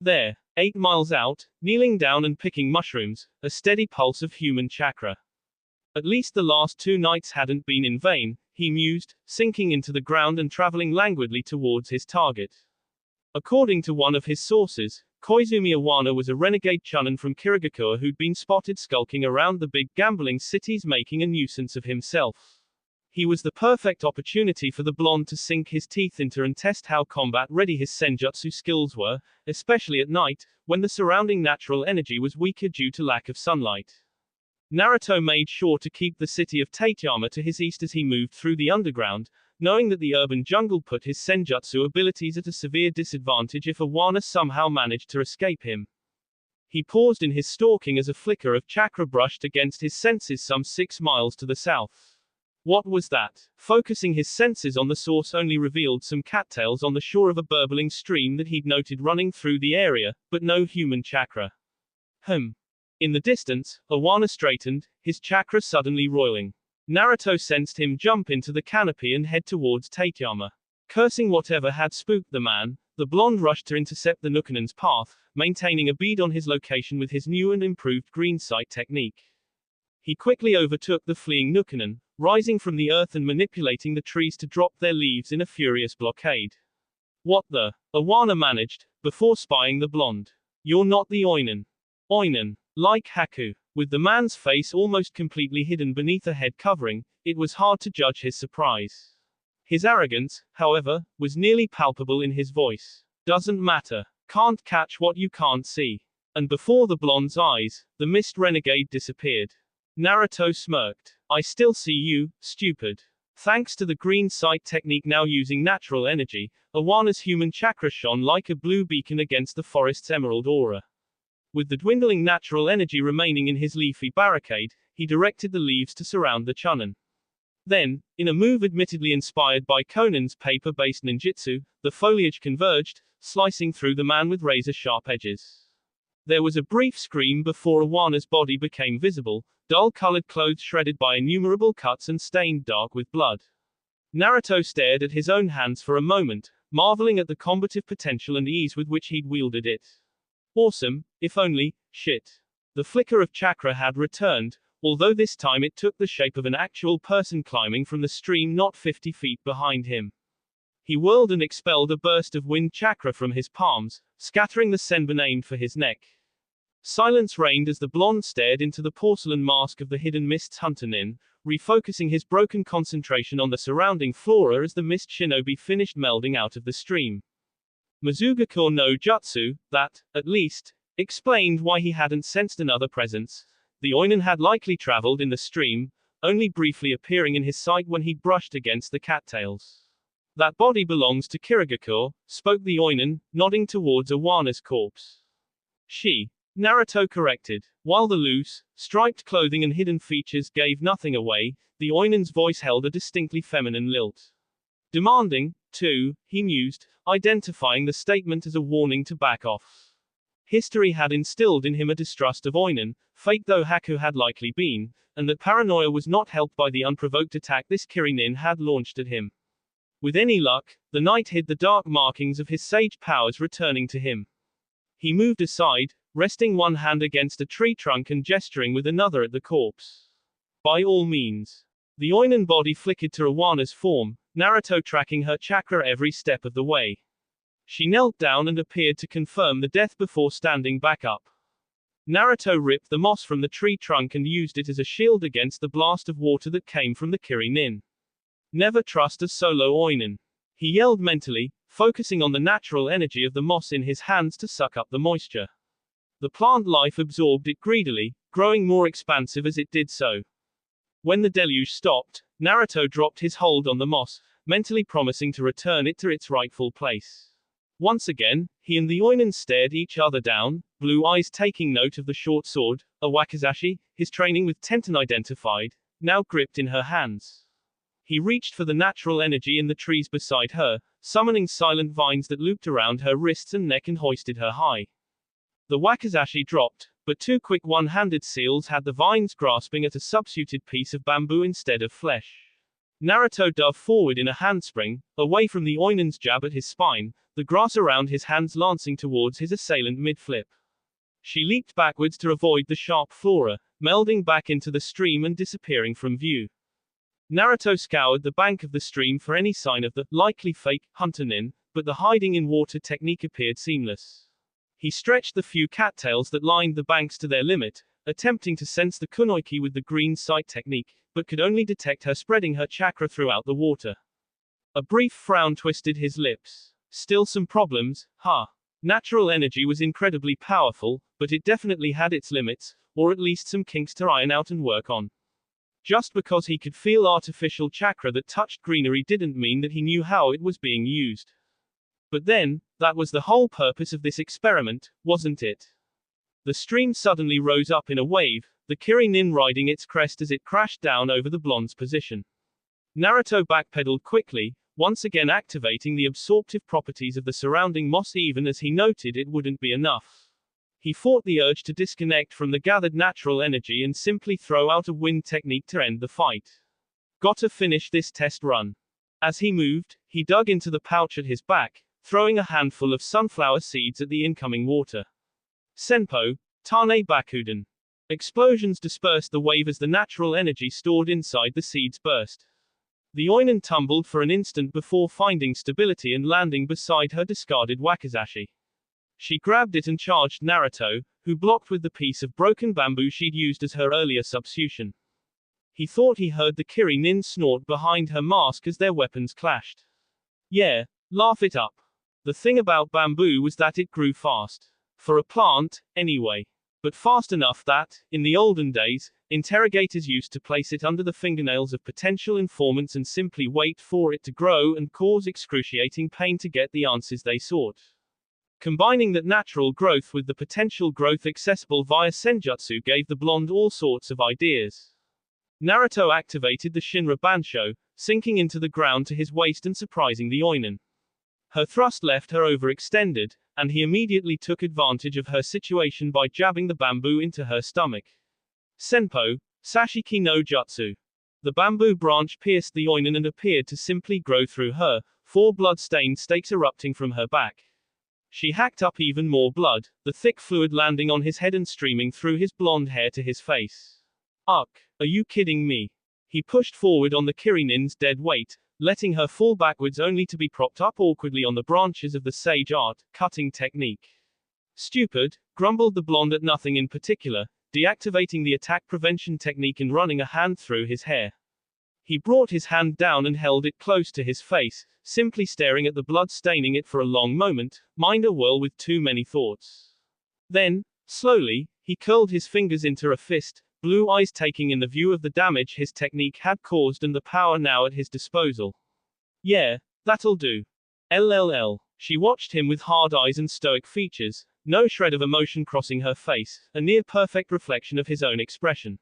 S1: There, 8 miles out, kneeling down and picking mushrooms, a steady pulse of human chakra. At least the last 2 nights hadn't been in vain, he mused, sinking into the ground and traveling languidly towards his target. According to one of his sources, Koizumi Iwano was a renegade chunin from Kirigakura who'd been spotted skulking around the big gambling cities making a nuisance of himself. He was the perfect opportunity for the blonde to sink his teeth into and test how combat-ready his senjutsu skills were, especially at night, when the surrounding natural energy was weaker due to lack of sunlight. Naruto made sure to keep the city of Tateyama to his east as he moved through the underground, knowing that the urban jungle put his senjutsu abilities at a severe disadvantage if Iwano somehow managed to escape him. He paused in his stalking as a flicker of chakra brushed against his senses some 6 miles to the south. What was that? Focusing his senses on the source only revealed some cattails on the shore of a burbling stream that he'd noted running through the area, but no human chakra. In the distance, Awana straightened, his chakra suddenly roiling. Naruto sensed him jump into the canopy and head towards Tateyama. Cursing whatever had spooked the man, the blonde rushed to intercept the Nukanen's path, maintaining a bead on his location with his new and improved green sight technique. He quickly overtook the fleeing Nukanen, rising from the earth and manipulating the trees to drop their leaves in a furious blockade. What the? Awana managed, before spying the blonde. You're not the Oinen. Oinen. Like Haku. With the man's face almost completely hidden beneath a head covering, it was hard to judge his surprise. His arrogance, however, was nearly palpable in his voice. Doesn't matter. Can't catch what you can't see. And before the blonde's eyes, the mist renegade disappeared. Naruto smirked. I still see you, stupid. Thanks to the green sight technique now using natural energy, Awana's human chakra shone like a blue beacon against the forest's emerald aura. With the dwindling natural energy remaining in his leafy barricade, he directed the leaves to surround the Chunin. Then, in a move admittedly inspired by Konan's paper-based ninjutsu, the foliage converged, slicing through the man with razor-sharp edges. There was a brief scream before Awana's body became visible, dull-colored clothes shredded by innumerable cuts and stained dark with blood. Naruto stared at his own hands for a moment, marveling at the combative potential and ease with which he'd wielded it. Awesome, if only, shit. The flicker of chakra had returned, although this time it took the shape of an actual person climbing from the stream not 50 feet behind him. He whirled and expelled a burst of wind chakra from his palms, scattering the senbon aimed for his neck. Silence reigned as the blonde stared into the porcelain mask of the hidden mist's hunter nin, refocusing his broken concentration on the surrounding flora as the mist shinobi finished melding out of the stream. Mizugakure no jutsu, that, at least, explained why he hadn't sensed another presence. The Oinen had likely traveled in the stream, only briefly appearing in his sight when he'd brushed against the cattails. That body belongs to Kirigakure, spoke the Oinen, nodding towards Awana's corpse. She. Naruto corrected. While the loose, striped clothing and hidden features gave nothing away, the Oinen's voice held a distinctly feminine lilt. Demanding, too, he mused, identifying the statement as a warning to back off. History had instilled in him a distrust of Oinen, fake though Haku had likely been, and that paranoia was not helped by the unprovoked attack this Kirinin had launched at him. With any luck, the night hid the dark markings of his sage powers returning to him. He moved aside, resting one hand against a tree trunk and gesturing with another at the corpse. By all means. The Oinen body flickered to Awana's form, Naruto tracking her chakra every step of the way. She knelt down and appeared to confirm the death before standing back up. Naruto ripped the moss from the tree trunk and used it as a shield against the blast of water that came from the Kirinin. Never trust a solo Oinen. He yelled mentally, focusing on the natural energy of the moss in his hands to suck up the moisture. The plant life absorbed it greedily, growing more expansive as it did so. When the deluge stopped, Naruto dropped his hold on the moss, mentally promising to return it to its rightful place. Once again, he and the Oinen stared each other down, blue eyes taking note of the short sword, a wakizashi, his training with Tenten identified, now gripped in her hands. He reached for the natural energy in the trees beside her, summoning silent vines that looped around her wrists and neck and hoisted her high. The wakizashi dropped, but two quick one-handed seals had the vines grasping at a substituted piece of bamboo instead of flesh. Naruto dove forward in a handspring, away from the Oinen's jab at his spine, the grass around his hands lancing towards his assailant mid-flip. She leaped backwards to avoid the sharp flora, melding back into the stream and disappearing from view. Naruto scoured the bank of the stream for any sign of the likely fake hunter nin, but the hiding in water technique appeared seamless. He stretched the few cattails that lined the banks to their limit, attempting to sense the kunoiki with the green sight technique, but could only detect her spreading her chakra throughout the water. A brief frown twisted his lips. Still some problems, huh? Natural energy was incredibly powerful, but it definitely had its limits, or at least some kinks to iron out and work on. Just because he could feel artificial chakra that touched greenery didn't mean that he knew how it was being used. But then, that was the whole purpose of this experiment, wasn't it? The stream suddenly rose up in a wave, the Kirinin riding its crest as it crashed down over the blonde's position. Naruto backpedaled quickly, once again activating the absorptive properties of the surrounding moss even as he noted it wouldn't be enough. He fought the urge to disconnect from the gathered natural energy and simply throw out a wind technique to end the fight. Gotta finish this test run. As he moved, he dug into the pouch at his back, throwing a handful of sunflower seeds at the incoming water. Senpo, Tane Bakuden. Explosions dispersed the wave as the natural energy stored inside the seeds burst. The oinen tumbled for an instant before finding stability and landing beside her discarded wakizashi. She grabbed it and charged Naruto, who blocked with the piece of broken bamboo she'd used as her earlier substitution. He thought he heard the Kiri-nin snort behind her mask as their weapons clashed. Yeah, laugh it up. The thing about bamboo was that it grew fast. For a plant, anyway. But fast enough that, in the olden days, interrogators used to place it under the fingernails of potential informants and simply wait for it to grow and cause excruciating pain to get the answers they sought. Combining that natural growth with the potential growth accessible via senjutsu gave the blonde all sorts of ideas. Naruto activated the Shinra Bansho, sinking into the ground to his waist and surprising the oinen. Her thrust left her overextended, and he immediately took advantage of her situation by jabbing the bamboo into her stomach. Senpo, Sashiki no Jutsu. The bamboo branch pierced the oinen and appeared to simply grow through her, 4 blood-stained stakes erupting from her back. She hacked up even more blood, the thick fluid landing on his head and streaming through his blonde hair to his face. Ugh, are you kidding me? He pushed forward on the Kiri-nin's dead weight, letting her fall backwards only to be propped up awkwardly on the branches of the sage art, cutting technique. Stupid, grumbled the blonde at nothing in particular, deactivating the attack prevention technique and running a hand through his hair. He brought his hand down and held it close to his face, simply staring at the blood staining it for a long moment, mind a whirl with too many thoughts. Then, slowly, he curled his fingers into a fist, blue eyes taking in the view of the damage his technique had caused and the power now at his disposal. Yeah, that'll do. LLL. She watched him with hard eyes and stoic features, no shred of emotion crossing her face, a near-perfect reflection of his own expression.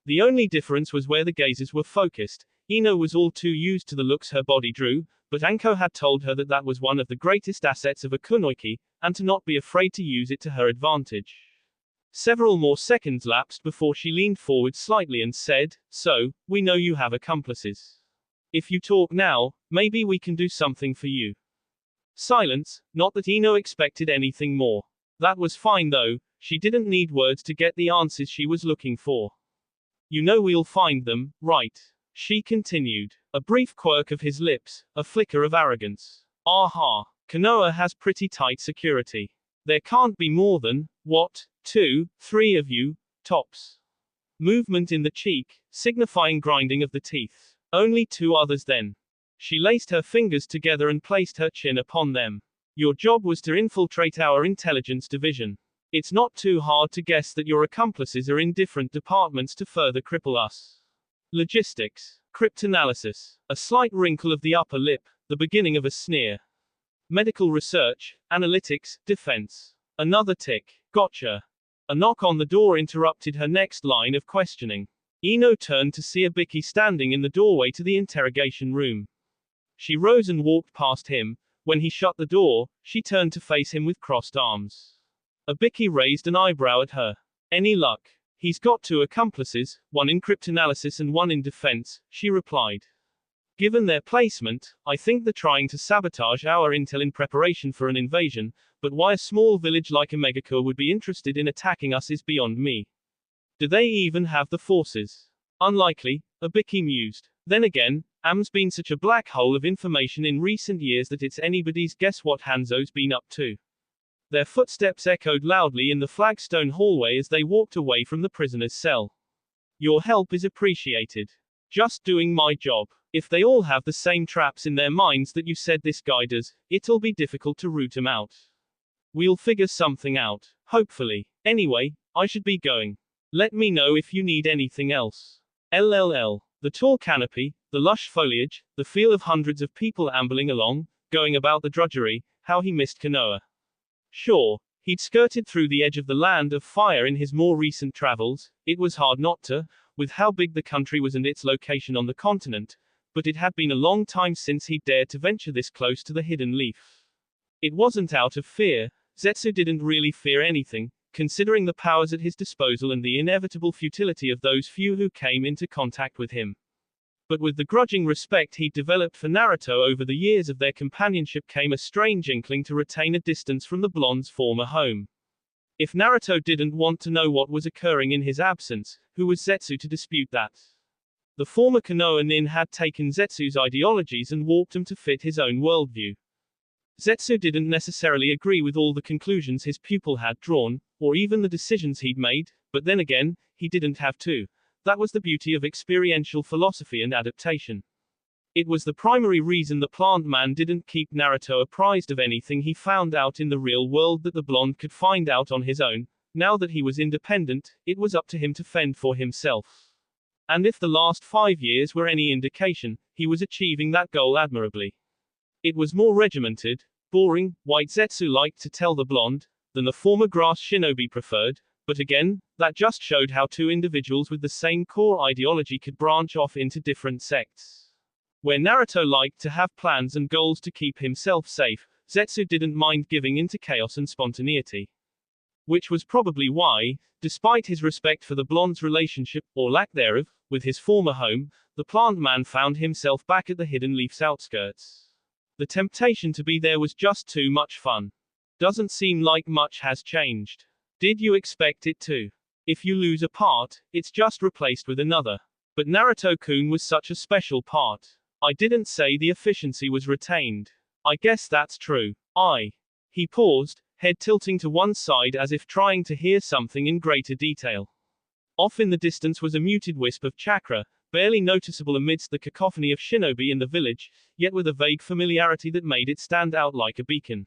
S1: The only difference was where the gazes were focused. Ino was all too used to the looks her body drew, but Anko had told her that that was one of the greatest assets of a kunoichi, and to not be afraid to use it to her advantage. Several more seconds lapsed before she leaned forward slightly and said, "So, we know you have accomplices. If you talk now, maybe we can do something for you." Silence, not that Ino expected anything more. That was fine though, she didn't need words to get the answers she was looking for. You know we'll find them, right? She continued. A brief quirk of his lips, a flicker of arrogance. Aha. Konoha has pretty tight security. There can't be more than, what, 2, 3 of you, tops. Movement in the cheek, signifying grinding of the teeth. Only 2 others then. She laced her fingers together and placed her chin upon them. Your job was to infiltrate our intelligence division. It's not too hard to guess that your accomplices are in different departments to further cripple us. Logistics, cryptanalysis, a slight wrinkle of the upper lip, the beginning of a sneer. Medical research, analytics, defense. Another tick. Gotcha. A knock on the door interrupted her next line of questioning. Ino turned to see Abiki standing in the doorway to the interrogation room. She rose and walked past him. When he shut the door, she turned to face him with crossed arms. Abiki raised an eyebrow at her. Any luck? He's got 2 accomplices, one in cryptanalysis and one in defense, she replied. Given their placement, I think they're trying to sabotage our intel in preparation for an invasion, but why a small village like Omegakure would be interested in attacking us is beyond me. Do they even have the forces? Unlikely, Abiki mused. Then again, Am's been such a black hole of information in recent years that it's anybody's guess what Hanzo's been up to. Their footsteps echoed loudly in the flagstone hallway as they walked away from the prisoner's cell. Your help is appreciated. Just doing my job. If they all have the same traps in their minds that you said this guy does, it'll be difficult to root them out. We'll figure something out, hopefully. Anyway, I should be going. Let me know if you need anything else. LLL. The tall canopy, the lush foliage, the feel of hundreds of people ambling along, going about the drudgery, how he missed Konoha. Sure, he'd skirted through the edge of the land of fire in his more recent travels, it was hard not to, with how big the country was and its location on the continent, but it had been a long time since he'd dared to venture this close to the hidden leaf. It wasn't out of fear. Zetsu didn't really fear anything. considering the powers at his disposal and the inevitable futility of those few who came into contact with him. But with the grudging respect he'd developed for Naruto over the years of their companionship came a strange inkling to retain a distance from the blonde's former home. If Naruto didn't want to know what was occurring in his absence, who was Zetsu to dispute that? The former Konoha nin had taken Zetsu's ideologies and warped them to fit his own worldview. Zetsu didn't necessarily agree with all the conclusions his pupil had drawn, or even the decisions he'd made, but then again, he didn't have to. That was the beauty of experiential philosophy and adaptation. It was the primary reason the plant man didn't keep Naruto apprised of anything he found out in the real world that the blonde could find out on his own. Now that he was independent, it was up to him to fend for himself. And if the last 5 years were any indication, he was achieving that goal admirably. It was more regimented, boring, white Zetsu liked to tell the blonde, than the former grass shinobi preferred, but again, that just showed how two individuals with the same core ideology could branch off into different sects. Where Naruto liked to have plans and goals to keep himself safe, Zetsu didn't mind giving into chaos and spontaneity. Which was probably why, despite his respect for the blonde's relationship, or lack thereof, with his former home, the plant man found himself back at the Hidden Leaf's outskirts. The temptation to be there was just too much fun. Doesn't seem like much has changed. Did you expect it to? If you lose a part, it's just replaced with another. But Naruto-kun was such a special part. I didn't say the efficiency was retained. I guess that's true. He paused, head tilting to one side as if trying to hear something in greater detail. Off in the distance was a muted wisp of chakra, barely noticeable amidst the cacophony of shinobi in the village, yet with a vague familiarity that made it stand out like a beacon.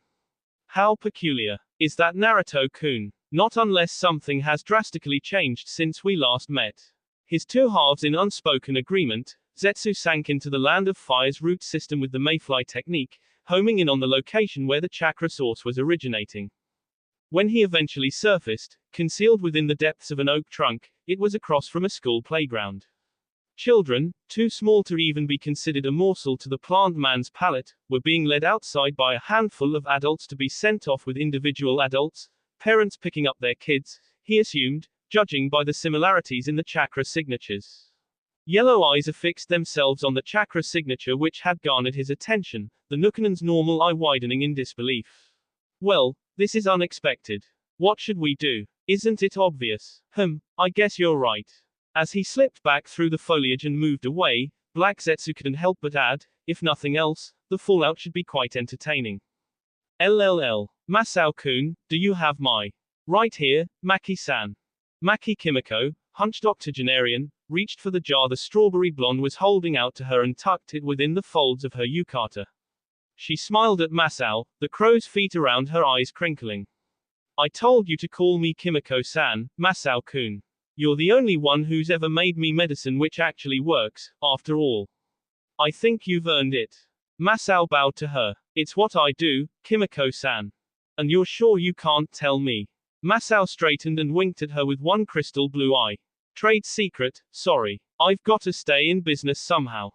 S1: How peculiar. Is that Naruto-kun? Not unless something has drastically changed since we last met. His two halves in unspoken agreement, Zetsu sank into the Land of Fire's root system with the mayfly technique, homing in on the location where the chakra source was originating. When he eventually surfaced, concealed within the depths of an oak trunk, it was across from a school playground. Children, too small to even be considered a morsel to the plant man's palate, were being led outside by a handful of adults to be sent off with individual adults, parents picking up their kids, he assumed, judging by the similarities in the chakra signatures. Yellow eyes affixed themselves on the chakra signature which had garnered his attention, the Nukanen's normal eye widening in disbelief. Well, this is unexpected. What should we do? Isn't it obvious? I guess you're right. As he slipped back through the foliage and moved away, Black Zetsu couldn't help but add, if nothing else, the fallout should be quite entertaining. LLL. Masao-kun, do you have my right here, Maki-san? Maki Kimiko, hunched octogenarian, reached for the jar the strawberry blonde was holding out to her and tucked it within the folds of her yukata. She smiled at Masao, the crow's feet around her eyes crinkling. I told you to call me Kimiko-san, Masao-kun. You're the only one who's ever made me medicine which actually works, after all. I think you've earned it. Masao bowed to her. It's what I do, Kimiko-san. And you're sure you can't tell me? Masao straightened and winked at her with one crystal blue eye. Trade secret, sorry. I've got to stay in business somehow.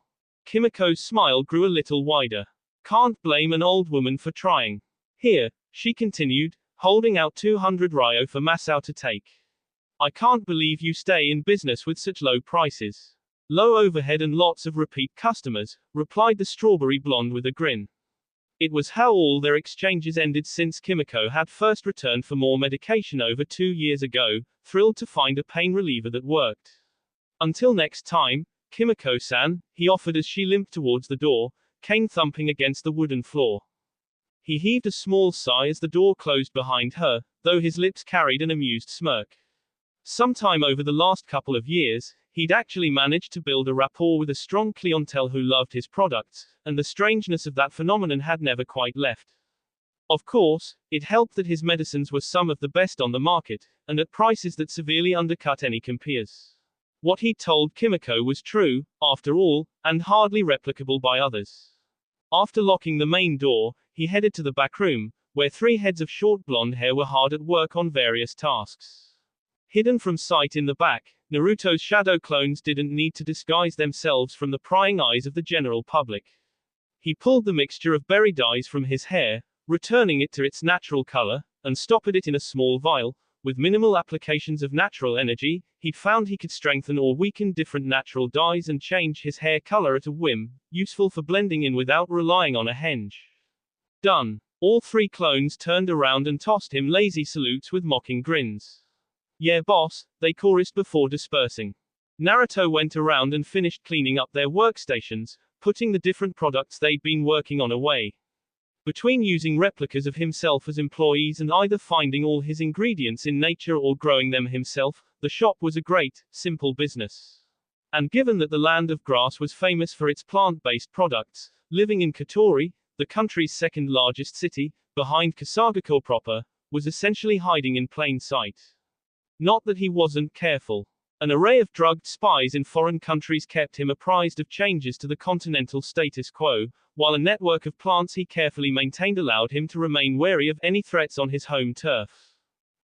S1: Kimiko's smile grew a little wider. Can't blame an old woman for trying. Here, she continued, holding out 200 ryo for Masao to take. I can't believe you stay in business with such low prices. Low overhead and lots of repeat customers, replied the strawberry blonde with a grin. It was how all their exchanges ended since Kimiko had first returned for more medication over 2 years ago, thrilled to find a pain reliever that worked. Until next time, Kimiko-san, he offered as she limped towards the door, cane thumping against the wooden floor. He heaved a small sigh as the door closed behind her, though his lips carried an amused smirk. Sometime over the last couple of years, he'd actually managed to build a rapport with a strong clientele who loved his products, and the strangeness of that phenomenon had never quite left. Of course, it helped that his medicines were some of the best on the market, and at prices that severely undercut any compeers. What he told Kimiko was true, after all, and hardly replicable by others. After locking the main door, he headed to the back room, where 3 heads of short blonde hair were hard at work on various tasks. Hidden from sight in the back, Naruto's shadow clones didn't need to disguise themselves from the prying eyes of the general public. He pulled the mixture of berry dyes from his hair, returning it to its natural color, and stoppered it in a small vial, With minimal applications of natural energy, he'd found he could strengthen or weaken different natural dyes and change his hair color at a whim, useful for blending in without relying on a henge. Done. All three clones turned around and tossed him lazy salutes with mocking grins. Yeah boss, they chorused before dispersing. Naruto went around and finished cleaning up their workstations, putting the different products they'd been working on away. Between using replicas of himself as employees and either finding all his ingredients in nature or growing them himself, the shop was a great, simple business. And given that the land of grass was famous for its plant-based products, living in Katori, the country's second largest city, behind Kasagako proper, was essentially hiding in plain sight. Not that he wasn't careful. An array of drugged spies in foreign countries kept him apprised of changes to the continental status quo, while a network of plants he carefully maintained allowed him to remain wary of any threats on his home turf.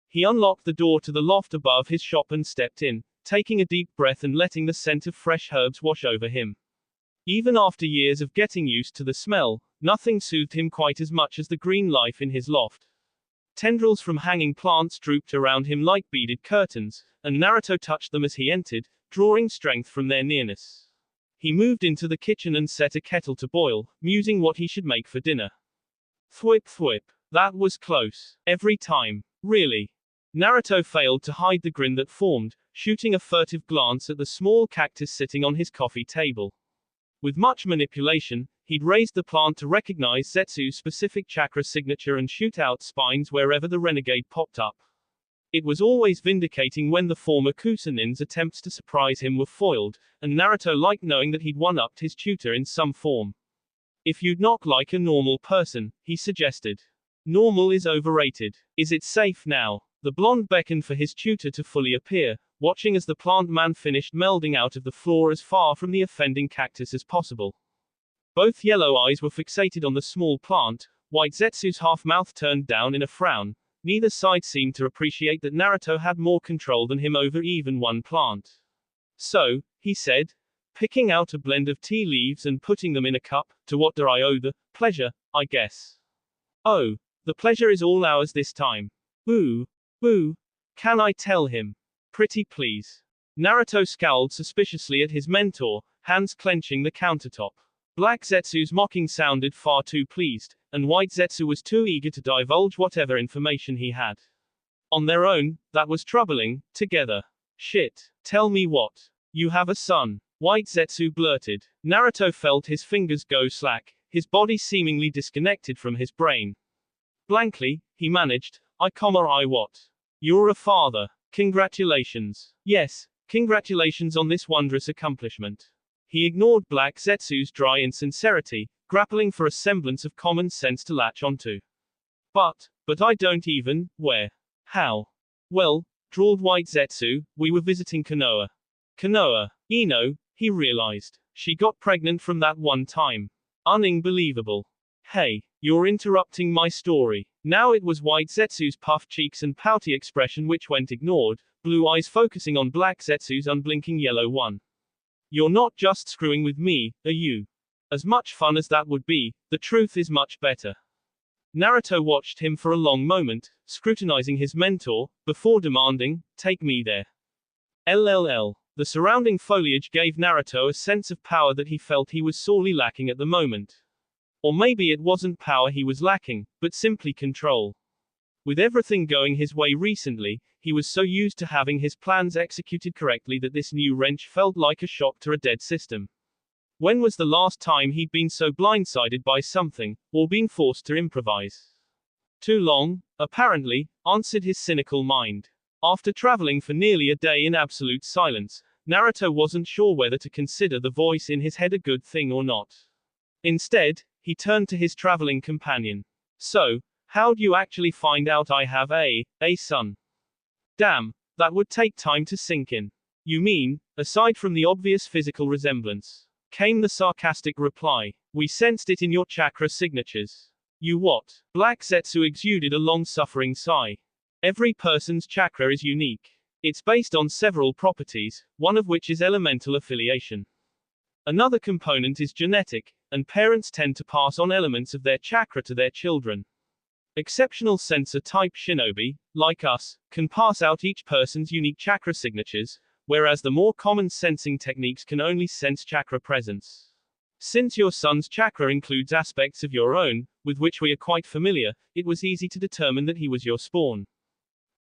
S1: He unlocked the door to the loft above his shop and stepped in, taking a deep breath and letting the scent of fresh herbs wash over him. Even after years of getting used to the smell, nothing soothed him quite as much as the green life in his loft. Tendrils from hanging plants drooped around him like beaded curtains, and Naruto touched them as he entered, drawing strength from their nearness. He moved into the kitchen and set a kettle to boil, musing what he should make for dinner. Thwip thwip. That was close. Every time. Really. Naruto failed to hide the grin that formed, shooting a furtive glance at the small cactus sitting on his coffee table. With much manipulation, he'd raised the plant to recognize Zetsu's specific chakra signature and shoot out spines wherever the renegade popped up. It was always vindicating when the former Kusanin's attempts to surprise him were foiled, and Naruto liked knowing that he'd one-upped his tutor in some form. If you'd knock like a normal person, he suggested. Normal is overrated. Is it safe now? The blonde beckoned for his tutor to fully appear, watching as the plant man finished melding out of the floor as far from the offending cactus as possible. Both yellow eyes were fixated on the small plant, white Zetsu's half-mouth turned down in a frown. Neither side seemed to appreciate that Naruto had more control than him over even one plant. So, he said, picking out a blend of tea leaves and putting them in a cup, to what do I owe the pleasure, I guess. Oh, the pleasure is all ours this time. Ooh, can I tell him? Pretty please. Naruto scowled suspiciously at his mentor, hands clenching the countertop. Black Zetsu's mocking sounded far too pleased, and White Zetsu was too eager to divulge whatever information he had. On their own, that was troubling. Together. Shit. Tell me what. You have a son. White Zetsu blurted. Naruto felt his fingers go slack, his body seemingly disconnected from his brain. Blankly, he managed, I what? You're a father. Congratulations. Yes, congratulations on this wondrous accomplishment. He ignored Black Zetsu's dry insincerity, grappling for a semblance of common sense to latch onto. But I don't even, where? How? Well, drawled White Zetsu, we were visiting Konoha. Konoha, he realized. She got pregnant from that one time. Unbelievable. Hey, you're interrupting my story. Now it was White Zetsu's puffed cheeks and pouty expression which went ignored, blue eyes focusing on Black Zetsu's unblinking yellow one. You're not just screwing with me, are you? As much fun as that would be, the truth is much better. Naruto watched him for a long moment, scrutinizing his mentor, before demanding, take me there. LLL. The surrounding foliage gave Naruto a sense of power that he felt he was sorely lacking at the moment. Or maybe it wasn't power he was lacking, but simply control. With everything going his way recently, he was so used to having his plans executed correctly that this new wrench felt like a shock to a dead system. When was the last time he'd been so blindsided by something, or been forced to improvise? Too long, apparently, answered his cynical mind. After traveling for nearly a day in absolute silence, Naruto wasn't sure whether to consider the voice in his head a good thing or not. Instead, he turned to his traveling companion. So, how'd you actually find out I have a son? Damn, that would take time to sink in. You mean, aside from the obvious physical resemblance? Came the sarcastic reply. We sensed it in your chakra signatures. You what? Black Zetsu exuded a long-suffering sigh. Every person's chakra is unique. It's based on several properties, one of which is elemental affiliation. Another component is genetic, and parents tend to pass on elements of their chakra to their children. Exceptional sensor type shinobi, like us, can pass out each person's unique chakra signatures, whereas the more common sensing techniques can only sense chakra presence. Since your son's chakra includes aspects of your own, with which we are quite familiar, it was easy to determine that he was your spawn.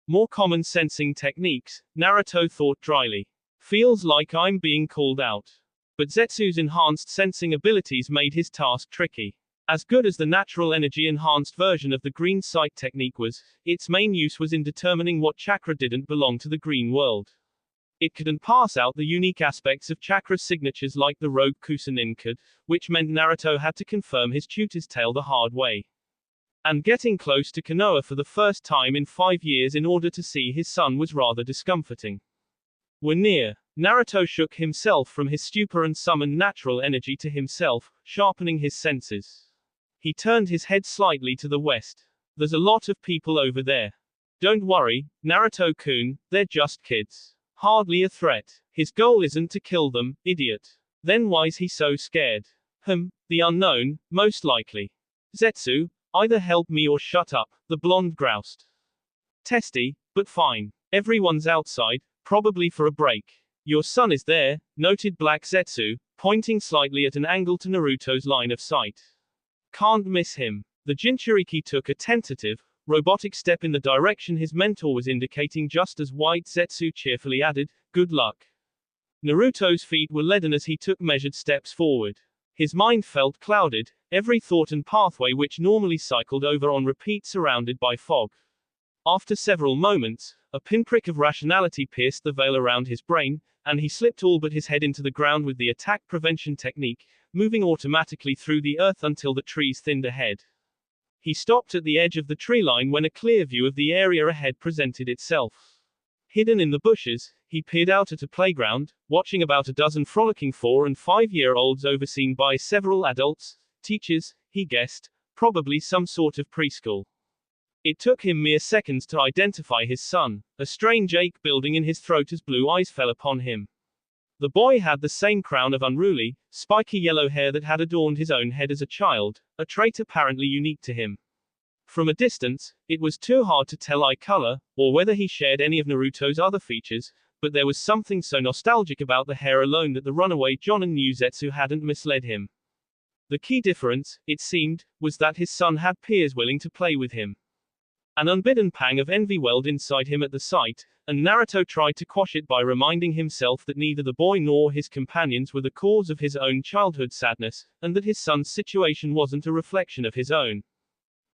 S1: More common sensing techniques, Naruto thought dryly. Feels like I'm being called out. But Zetsu's enhanced sensing abilities made his task tricky. As good as the natural energy enhanced version of the green sight technique was, its main use was in determining what chakra didn't belong to the green world. It couldn't pass out the unique aspects of chakra signatures like the rogue Kusanin could, which meant Naruto had to confirm his tutor's tale the hard way. And getting close to Konoha for the first time in 5 years in order to see his son was rather discomforting. We're near. Naruto shook himself from his stupor and summoned natural energy to himself, sharpening his senses. He turned his head slightly to the west. There's a lot of people over there. Don't worry, Naruto-kun, they're just kids. Hardly a threat. His goal isn't to kill them, idiot. Then why's he so scared? The unknown, most likely. Zetsu, either help me or shut up, the blonde groused. Testy, but fine. Everyone's outside, probably for a break. Your son is there, noted Black Zetsu, pointing slightly at an angle to Naruto's line of sight. Can't miss him. The Jinchuriki took a tentative, robotic step in the direction his mentor was indicating just as White Zetsu cheerfully added, good luck. Naruto's feet were leaden as he took measured steps forward. His mind felt clouded, every thought and pathway which normally cycled over on repeat surrounded by fog. After several moments, a pinprick of rationality pierced the veil around his brain, and he slipped all but his head into the ground with the attack prevention technique, moving automatically through the earth until the trees thinned ahead. He stopped at the edge of the tree line when a clear view of the area ahead presented itself. Hidden in the bushes, he peered out at a playground, watching about a dozen frolicking 4- and 5-year-olds overseen by several adults, teachers, he guessed, probably some sort of preschool. It took him mere seconds to identify his son, a strange ache building in his throat as blue eyes fell upon him. The boy had the same crown of unruly, spiky yellow hair that had adorned his own head as a child, a trait apparently unique to him. From a distance, it was too hard to tell eye color, or whether he shared any of Naruto's other features, but there was something so nostalgic about the hair alone that the runaway Jonin knew Zetsu hadn't misled him. The key difference, it seemed, was that his son had peers willing to play with him. An unbidden pang of envy welled inside him at the sight, and Naruto tried to quash it by reminding himself that neither the boy nor his companions were the cause of his own childhood sadness, and that his son's situation wasn't a reflection of his own.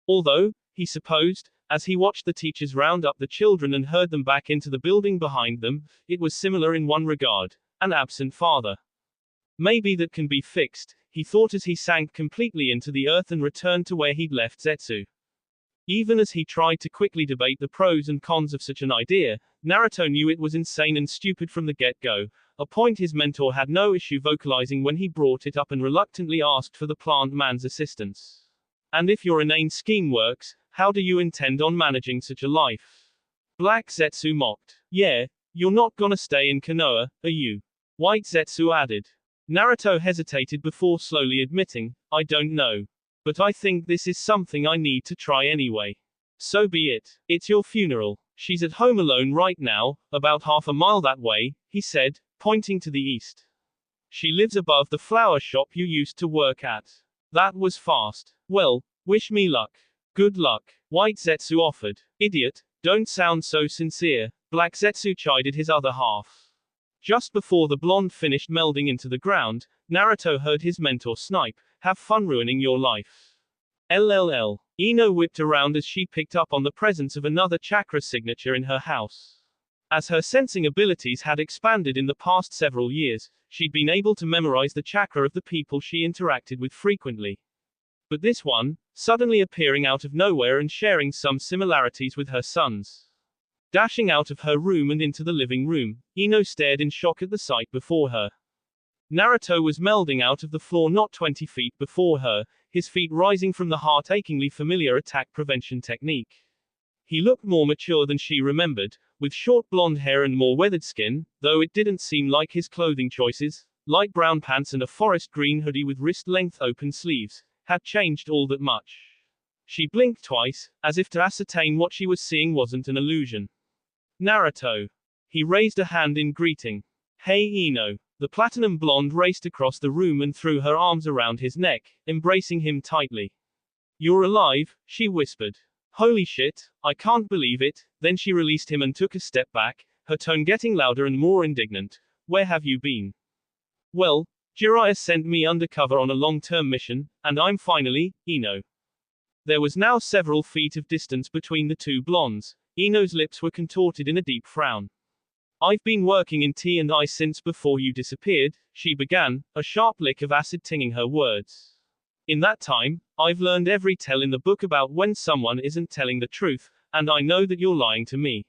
S1: Although, he supposed, as he watched the teachers round up the children and heard them back into the building behind them, it was similar in one regard, an absent father. Maybe that can be fixed, he thought as he sank completely into the earth and returned to where he'd left Zetsu. Even as he tried to quickly debate the pros and cons of such an idea, Naruto knew it was insane and stupid from the get-go, a point his mentor had no issue vocalizing when he brought it up and reluctantly asked for the plant man's assistance. And if your inane scheme works, how do you intend on managing such a life? Black Zetsu mocked. Yeah, you're not gonna stay in Konoha, are you? White Zetsu added. Naruto hesitated before slowly admitting, I don't know. But I think this is something I need to try anyway. So be it. It's your funeral. She's at home alone right now, about half a mile that way, he said, pointing to the east. She lives above the flower shop you used to work at. That was fast. Well, wish me luck. Good luck. White Zetsu offered. Idiot, don't sound so sincere, Black Zetsu chided his other half. Just before the blonde finished melding into the ground, Naruto heard his mentor snipe, have fun ruining your life. LLL. Ino whipped around as she picked up on the presence of another chakra signature in her house. As her sensing abilities had expanded in the past several years, she'd been able to memorize the chakra of the people she interacted with frequently. But this one, suddenly appearing out of nowhere and sharing some similarities with her son's. Dashing out of her room and into the living room, Ino stared in shock at the sight before her. Naruto was melding out of the floor not 20 feet before her, his feet rising from the heart-achingly familiar attack prevention technique. He looked more mature than she remembered, with short blonde hair and more weathered skin, though it didn't seem like his clothing choices, light brown pants and a forest green hoodie with wrist-length open sleeves, had changed all that much. She blinked twice, as if to ascertain what she was seeing wasn't an illusion. Naruto. He raised a hand in greeting. Hey Ino. The platinum blonde raced across the room and threw her arms around his neck, embracing him tightly. You're alive, she whispered. Holy shit, I can't believe it. Then she released him and took a step back, her tone getting louder and more indignant. Where have you been? Well, Jiraiya sent me undercover on a long-term mission, and I'm finally, Ino. There was now several feet of distance between the two blondes. Ino's lips were contorted in a deep frown. I've been working in T&I since before you disappeared, she began, a sharp lick of acid tinging her words. In that time, I've learned every tale in the book about when someone isn't telling the truth, and I know that you're lying to me.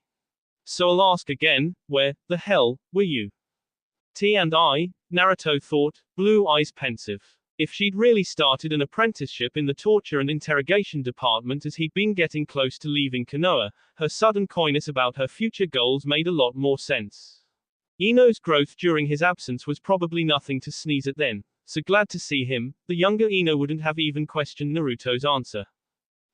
S1: So I'll ask again, where the hell were you? T&I, Naruto thought, blue eyes pensive. If she'd really started an apprenticeship in the torture and interrogation department as he'd been getting close to leaving Konoha, her sudden coyness about her future goals made a lot more sense. Ino's growth during his absence was probably nothing to sneeze at then, so glad to see him, the younger Ino wouldn't have even questioned Naruto's answer.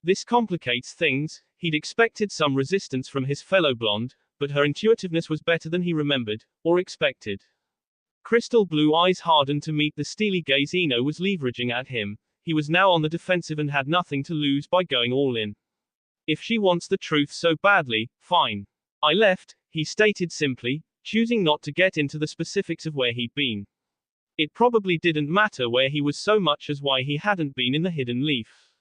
S1: This complicates things. He'd expected some resistance from his fellow blonde, but her intuitiveness was better than he remembered, or expected. Crystal blue eyes hardened to meet the steely gaze Ino was leveraging at him. He was now on the defensive and had nothing to lose by going all in. If she wants the truth so badly, fine. I left, he stated simply, choosing not to get into the specifics of where he'd been. It probably didn't matter where he was so much as why he hadn't been in the Hidden Leaf.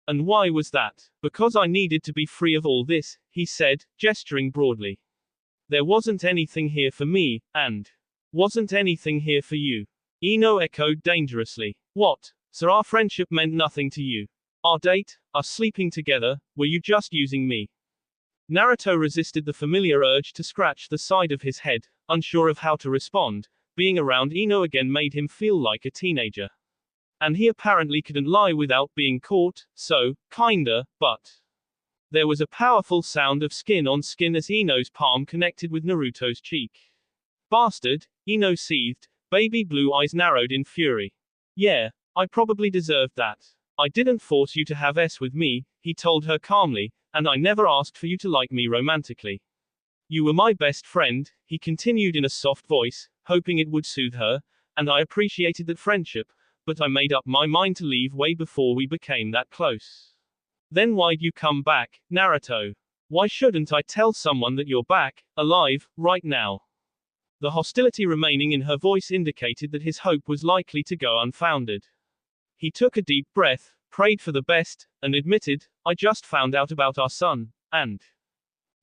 S1: And why was that? Because I needed to be free of all this, he said, gesturing broadly. There wasn't anything here for me, and wasn't anything here for you. Ino echoed dangerously. What? So our friendship meant nothing to you? Our date, us sleeping together, were you just using me? Naruto resisted the familiar urge to scratch the side of his head, unsure of how to respond. Being around Ino again made him feel like a teenager. And he apparently couldn't lie without being caught, so, kinda, but. There was a powerful sound of skin on skin as Ino's palm connected with Naruto's cheek. Bastard, Ino seethed, baby blue eyes narrowed in fury. Yeah, I probably deserved that. I didn't force you to have sex with me, he told her calmly, and I never asked for you to like me romantically. You were my best friend, he continued in a soft voice, hoping it would soothe her, and I appreciated that friendship, but I made up my mind to leave way before we became that close. Then why'd you come back, Naruto? Why shouldn't I tell someone that you're back, alive, right now? The hostility remaining in her voice indicated that his hope was likely to go unfounded. He took a deep breath, prayed for the best, and admitted, I just found out about our son, and.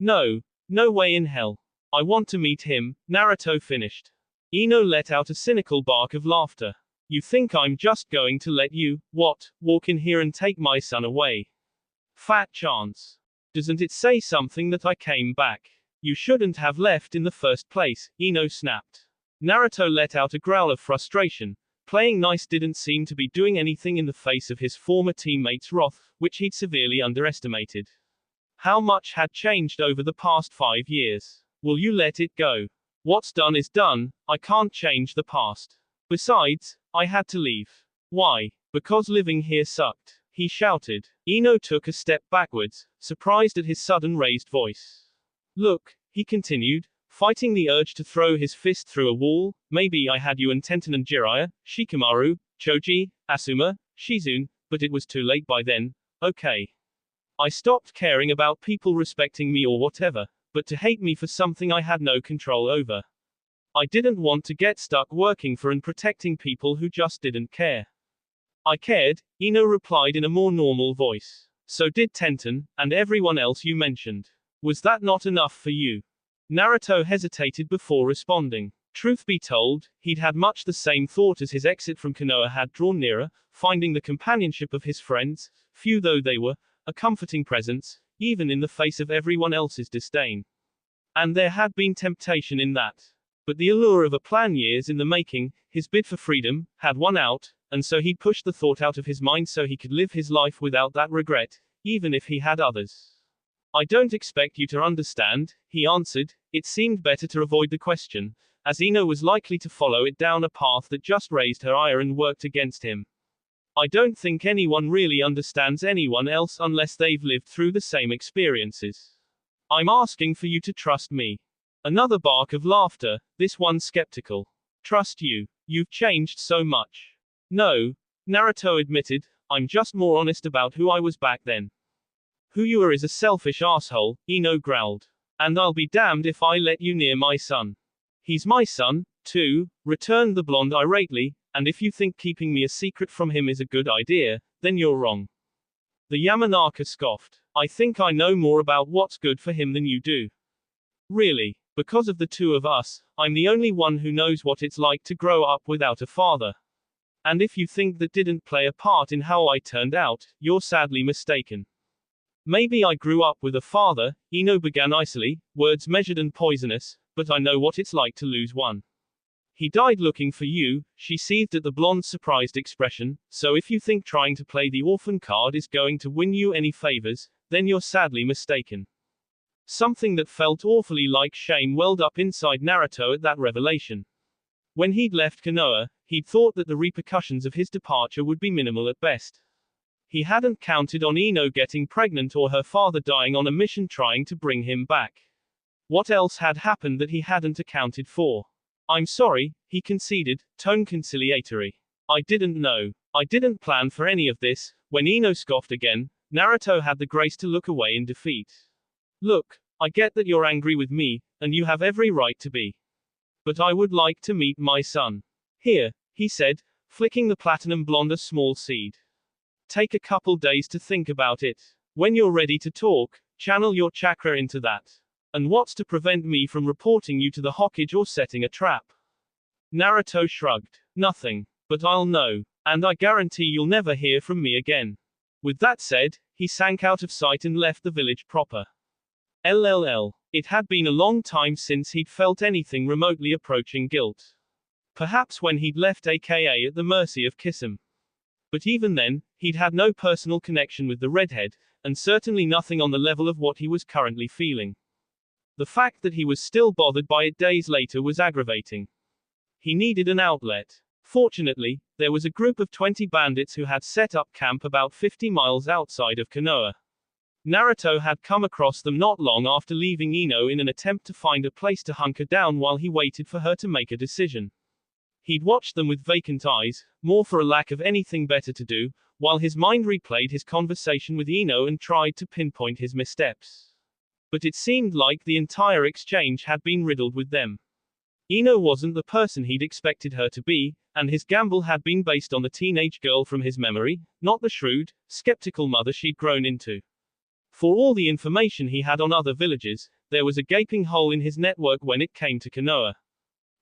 S1: No way in hell. I want to meet him, Naruto finished. Ino let out a cynical bark of laughter. You think I'm just going to let you, walk in here and take my son away? Fat chance. Doesn't it say something that I came back? You shouldn't have left in the first place, Ino snapped. Naruto let out a growl of frustration. Playing nice didn't seem to be doing anything in the face of his former teammates' wrath, which he'd severely underestimated. How much had changed over the past 5 years? Will you let it go? What's done is done, I can't change the past. Besides, I had to leave. Why? Because living here sucked, he shouted. Ino took a step backwards, surprised at his sudden raised voice. Look, he continued, fighting the urge to throw his fist through a wall, maybe I had you and Tenten and Jiraiya, Shikamaru, Choji, Asuma, Shizune, but it was too late by then, okay. I stopped caring about people respecting me or whatever, but to hate me for something I had no control over. I didn't want to get stuck working for and protecting people who just didn't care. I cared, Ino replied in a more normal voice. So did Tenten, and everyone else you mentioned. Was that not enough for you? Naruto hesitated before responding. Truth be told, he'd had much the same thought as his exit from Konoha had drawn nearer, finding the companionship of his friends, few though they were, a comforting presence, even in the face of everyone else's disdain. And there had been temptation in that. But the allure of a plan years in the making, his bid for freedom, had won out, and so he'd pushed the thought out of his mind so he could live his life without that regret, even if he had others. I don't expect you to understand, he answered. It seemed better to avoid the question, as Ino was likely to follow it down a path that just raised her ire and worked against him. I don't think anyone really understands anyone else unless they've lived through the same experiences. I'm asking for you to trust me. Another bark of laughter, this one skeptical. Trust you. You've changed so much. No, Naruto admitted, I'm just more honest about who I was back then. Who you are is a selfish asshole, Ino growled. And I'll be damned if I let you near my son. He's my son, too, returned the blonde irately, and if you think keeping me a secret from him is a good idea, then you're wrong. The Yamanaka scoffed. I think I know more about what's good for him than you do. Really, because of the two of us, I'm the only one who knows what it's like to grow up without a father. And if you think that didn't play a part in how I turned out, you're sadly mistaken. Maybe I grew up with a father, Ino began icily, words measured and poisonous, but I know what it's like to lose one. He died looking for you, she seethed at the blonde's surprised expression, so if you think trying to play the orphan card is going to win you any favors, then you're sadly mistaken. Something that felt awfully like shame welled up inside Naruto at that revelation. When he'd left Konoha, he'd thought that the repercussions of his departure would be minimal at best. He hadn't counted on Ino getting pregnant or her father dying on a mission trying to bring him back. What else had happened that he hadn't accounted for? I'm sorry, he conceded, tone conciliatory. I didn't know. I didn't plan for any of this. When Ino scoffed again, Naruto had the grace to look away in defeat. Look, I get that you're angry with me, and you have every right to be. But I would like to meet my son. Here, he said, flicking the platinum blonde a small seed. Take a couple days to think about it. When you're ready to talk, channel your chakra into that. And what's to prevent me from reporting you to the Hokage or setting a trap? Naruto shrugged. Nothing. But I'll know. And I guarantee you'll never hear from me again. With that said, he sank out of sight and left the village proper. LLL. It had been a long time since he'd felt anything remotely approaching guilt. Perhaps when he'd left aka at the mercy of Kisame. But even then, he'd had no personal connection with the redhead, and certainly nothing on the level of what he was currently feeling. The fact that he was still bothered by it days later was aggravating. He needed an outlet. Fortunately, there was a group of 20 bandits who had set up camp about 50 miles outside of Konoha. Naruto had come across them not long after leaving Ino in an attempt to find a place to hunker down while he waited for her to make a decision. He'd watched them with vacant eyes, more for a lack of anything better to do, while his mind replayed his conversation with Ino and tried to pinpoint his missteps. But it seemed like the entire exchange had been riddled with them. Ino wasn't the person he'd expected her to be, and his gamble had been based on the teenage girl from his memory, not the shrewd, skeptical mother she'd grown into. For all the information he had on other villages, there was a gaping hole in his network when it came to Konoha.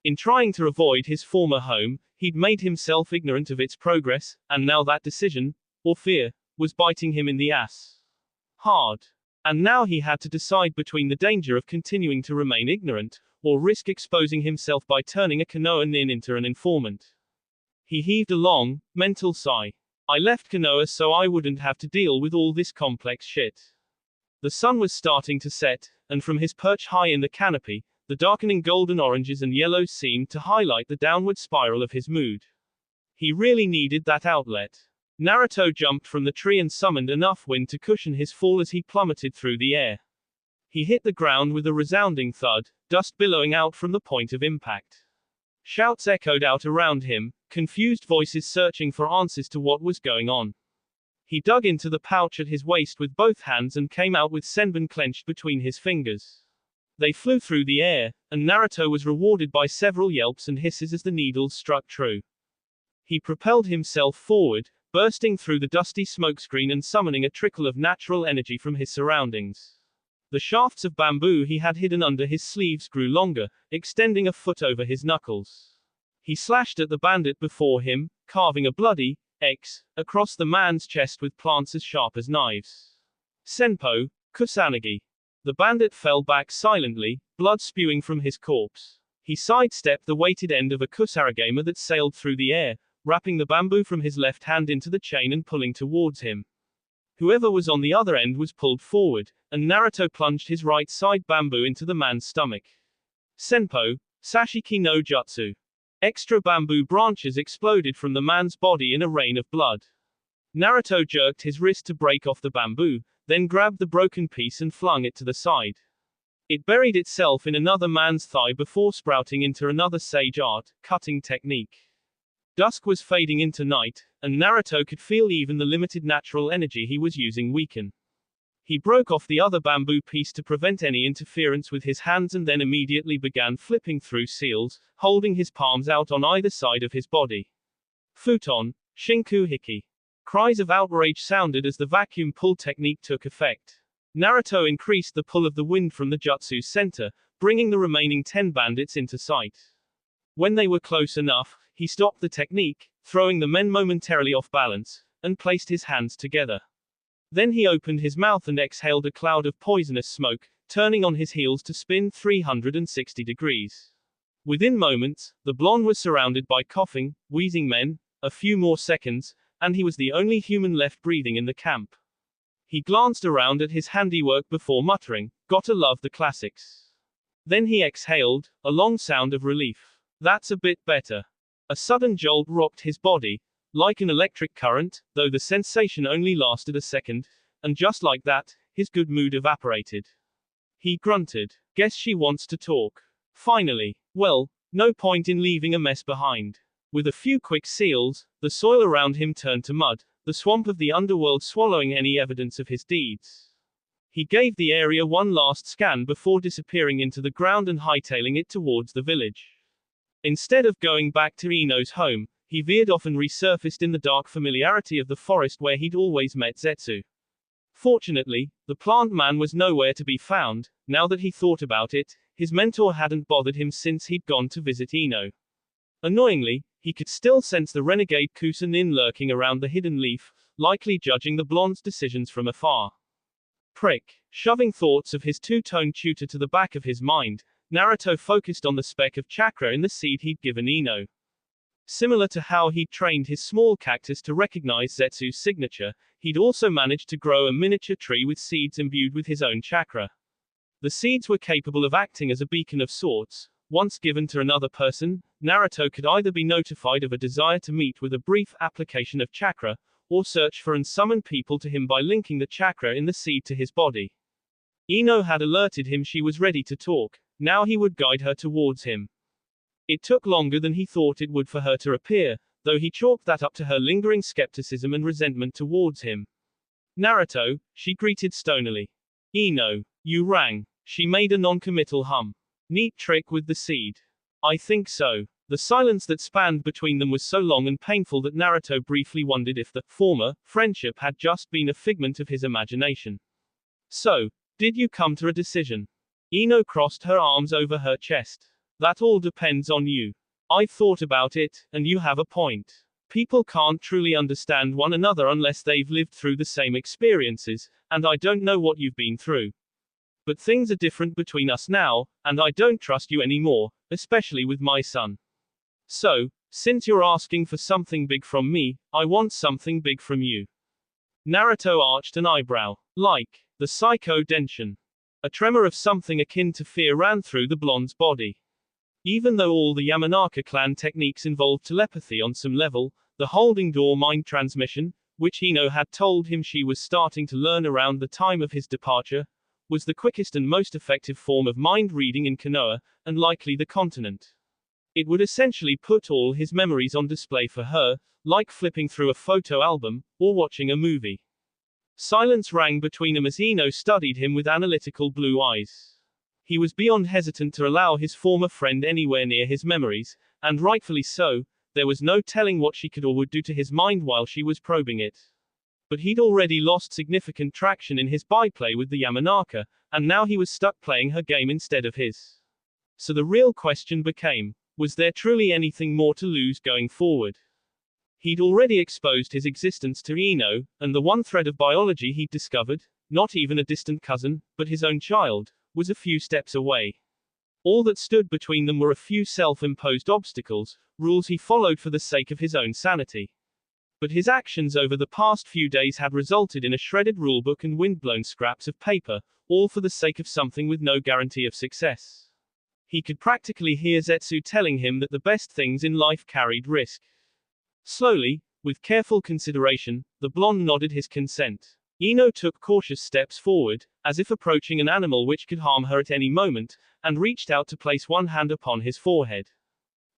S1: In trying to avoid his former home, he'd made himself ignorant of its progress, and now that decision, or fear, was biting him in the ass. Hard. And now he had to decide between the danger of continuing to remain ignorant, or risk exposing himself by turning a Konoha nin into an informant. He heaved a long, mental sigh. I left Konoha so I wouldn't have to deal with all this complex shit. The sun was starting to set, and from his perch high in the canopy, the darkening golden oranges and yellows seemed to highlight the downward spiral of his mood. He really needed that outlet. Naruto jumped from the tree and summoned enough wind to cushion his fall as he plummeted through the air. He hit the ground with a resounding thud, dust billowing out from the point of impact. Shouts echoed out around him, confused voices searching for answers to what was going on. He dug into the pouch at his waist with both hands and came out with senbon clenched between his fingers. They flew through the air, and Naruto was rewarded by several yelps and hisses as the needles struck true. He propelled himself forward, bursting through the dusty smokescreen and summoning a trickle of natural energy from his surroundings. The shafts of bamboo he had hidden under his sleeves grew longer, extending a foot over his knuckles. He slashed at the bandit before him, carving a bloody X across the man's chest with plants as sharp as knives. Senpo, Kusanagi. The bandit fell back silently, blood spewing from his corpse. He sidestepped the weighted end of a kusarigama that sailed through the air, wrapping the bamboo from his left hand into the chain and pulling towards him. Whoever was on the other end was pulled forward, and Naruto plunged his right side bamboo into the man's stomach. Senpo, Sashiki no Jutsu. Extra bamboo branches exploded from the man's body in a rain of blood. Naruto jerked his wrist to break off the bamboo, then grabbed the broken piece and flung it to the side. It buried itself in another man's thigh before sprouting into another sage art, cutting technique. Dusk was fading into night, and Naruto could feel even the limited natural energy he was using weaken. He broke off the other bamboo piece to prevent any interference with his hands and then immediately began flipping through seals, holding his palms out on either side of his body. Futon, Shinku Hiki. Cries of outrage sounded as the vacuum pull technique took effect. Naruto increased the pull of the wind from the jutsu's center, bringing the remaining 10 bandits into sight. When they were close enough, he stopped the technique, throwing the men momentarily off balance, and placed his hands together. Then he opened his mouth and exhaled a cloud of poisonous smoke, turning on his heels to spin 360 degrees. Within moments, the blonde was surrounded by coughing, wheezing men. A few more seconds, and he was the only human left breathing in the camp. He glanced around at his handiwork before muttering, "Gotta love the classics." Then he exhaled, a long sound of relief. That's a bit better. A sudden jolt rocked his body, like an electric current, though the sensation only lasted a second, and just like that, his good mood evaporated. He grunted. Guess she wants to talk. Finally. Well, no point in leaving a mess behind. With a few quick seals, the soil around him turned to mud, the swamp of the underworld swallowing any evidence of his deeds. He gave the area one last scan before disappearing into the ground and hightailing it towards the village. Instead of going back to Ino's home, he veered off and resurfaced in the dark familiarity of the forest where he'd always met Zetsu. Fortunately, the plant man was nowhere to be found. Now that he thought about it, his mentor hadn't bothered him since he'd gone to visit Ino. Annoyingly, he could still sense the renegade Kusa-nin lurking around the hidden leaf, likely judging the blonde's decisions from afar. Prick. Shoving thoughts of his two-tone tutor to the back of his mind, Naruto focused on the speck of chakra in the seed he'd given Ino. Similar to how he'd trained his small cactus to recognize Zetsu's signature, he'd also managed to grow a miniature tree with seeds imbued with his own chakra. The seeds were capable of acting as a beacon of sorts. Once given to another person, Naruto could either be notified of a desire to meet with a brief application of chakra, or search for and summon people to him by linking the chakra in the seed to his body. Ino had alerted him she was ready to talk. Now he would guide her towards him. It took longer than he thought it would for her to appear, though he chalked that up to her lingering skepticism and resentment towards him. Naruto, she greeted stonily. Ino, you rang. She made a non-committal hum. Neat trick with the seed. I think so. The silence that spanned between them was so long and painful that Naruto briefly wondered if the former friendship had just been a figment of his imagination. So, did you come to a decision? Ino crossed her arms over her chest. That all depends on you. I've thought about it, and you have a point. People can't truly understand one another unless they've lived through the same experiences, and I don't know what you've been through. But things are different between us now, and I don't trust you anymore, especially with my son. So, since you're asking for something big from me, I want something big from you. Naruto arched an eyebrow. Like the Psycho Denshin. A tremor of something akin to fear ran through the blonde's body. Even though all the Yamanaka clan techniques involved telepathy on some level, the holding door mind transmission, which Ino had told him she was starting to learn around the time of his departure, was the quickest and most effective form of mind reading in Konoha, and likely the continent. It would essentially put all his memories on display for her, like flipping through a photo album, or watching a movie. Silence rang between them as Ino studied him with analytical blue eyes. He was beyond hesitant to allow his former friend anywhere near his memories, and rightfully so. There was no telling what she could or would do to his mind while she was probing it. But he'd already lost significant traction in his byplay with the Yamanaka, and now he was stuck playing her game instead of his. So the real question became, was there truly anything more to lose going forward? He'd already exposed his existence to Ino, and the one thread of biology he'd discovered, not even a distant cousin, but his own child, was a few steps away. All that stood between them were a few self-imposed obstacles, rules he followed for the sake of his own sanity. But his actions over the past few days had resulted in a shredded rulebook and windblown scraps of paper, all for the sake of something with no guarantee of success. He could practically hear Zetsu telling him that the best things in life carried risk. Slowly, With careful consideration, the blonde nodded his consent. Ino took cautious steps forward, as if approaching an animal which could harm her at any moment, and reached out to place one hand upon his forehead.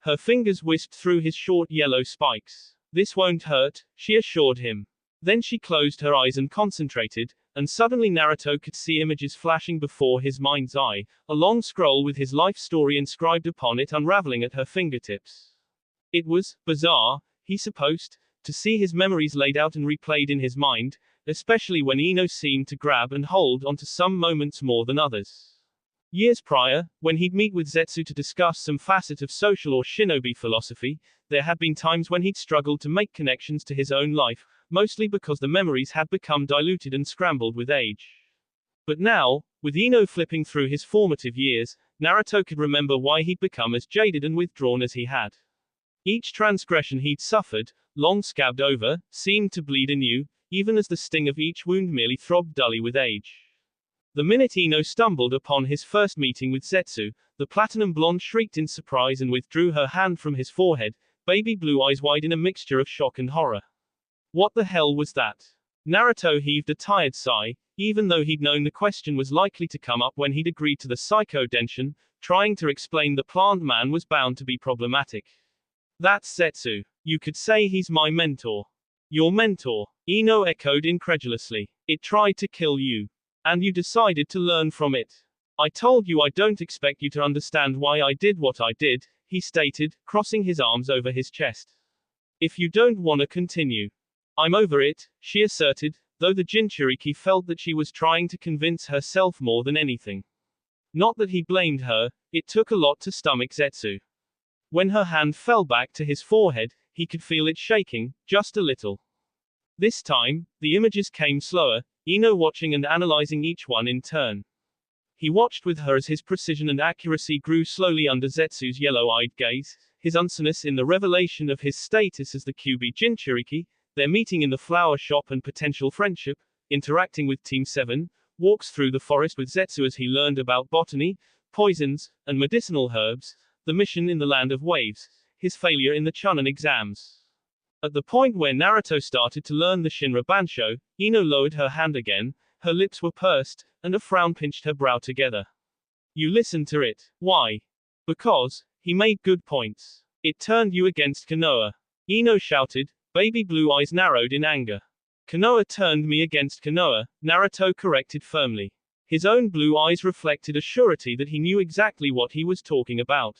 S1: Her fingers whisked through his short yellow spikes. This won't hurt, she assured him. Then she closed her eyes and concentrated, and suddenly Naruto could see images flashing before his mind's eye, a long scroll with his life story inscribed upon it unraveling at her fingertips. It was bizarre, he supposed, to see his memories laid out and replayed in his mind, especially when Ino seemed to grab and hold onto some moments more than others. Years prior, when he'd meet with Zetsu to discuss some facet of social or shinobi philosophy, there had been times when he'd struggled to make connections to his own life, mostly because the memories had become diluted and scrambled with age. But now, with Ino flipping through his formative years, Naruto could remember why he'd become as jaded and withdrawn as he had. Each transgression he'd suffered, long scabbed over, seemed to bleed anew, even as the sting of each wound merely throbbed dully with age. The minute Ino stumbled upon his first meeting with Zetsu, the platinum blonde shrieked in surprise and withdrew her hand from his forehead, baby blue eyes wide in a mixture of shock and horror. What the hell was that? Naruto heaved a tired sigh, even though he'd known the question was likely to come up when he'd agreed to the psycho denshin, trying to explain the plant man was bound to be problematic. That's Zetsu. You could say he's my mentor. Your mentor? Ino echoed incredulously. It tried to kill you. And you decided to learn from it. I told you I don't expect you to understand why I did what I did, he stated, crossing his arms over his chest. If you don't want to continue. I'm over it, she asserted, though the Jinchuriki felt that she was trying to convince herself more than anything. Not that he blamed her, it took a lot to stomach Zetsu. When her hand fell back to his forehead, he could feel it shaking, just a little. This time, the images came slower, Ino watching and analyzing each one in turn. He watched with her as his precision and accuracy grew slowly under Zetsu's yellow-eyed gaze, his unciness in the revelation of his status as the Kyuubi Jinchuriki, their meeting in the flower shop and potential friendship, interacting with Team 7, walks through the forest with Zetsu as he learned about botany, poisons, and medicinal herbs, the mission in the Land of Waves, his failure in the Chunin exams. At the point where Naruto started to learn the Shinra Bansho, Ino lowered her hand again, her lips were pursed, and a frown pinched her brow together. You listened to it. Why? Because, he made good points. It turned you against Konoha. Ino shouted, baby blue eyes narrowed in anger. Konoha turned me against Konoha, Naruto corrected firmly. His own blue eyes reflected a surety that he knew exactly what he was talking about.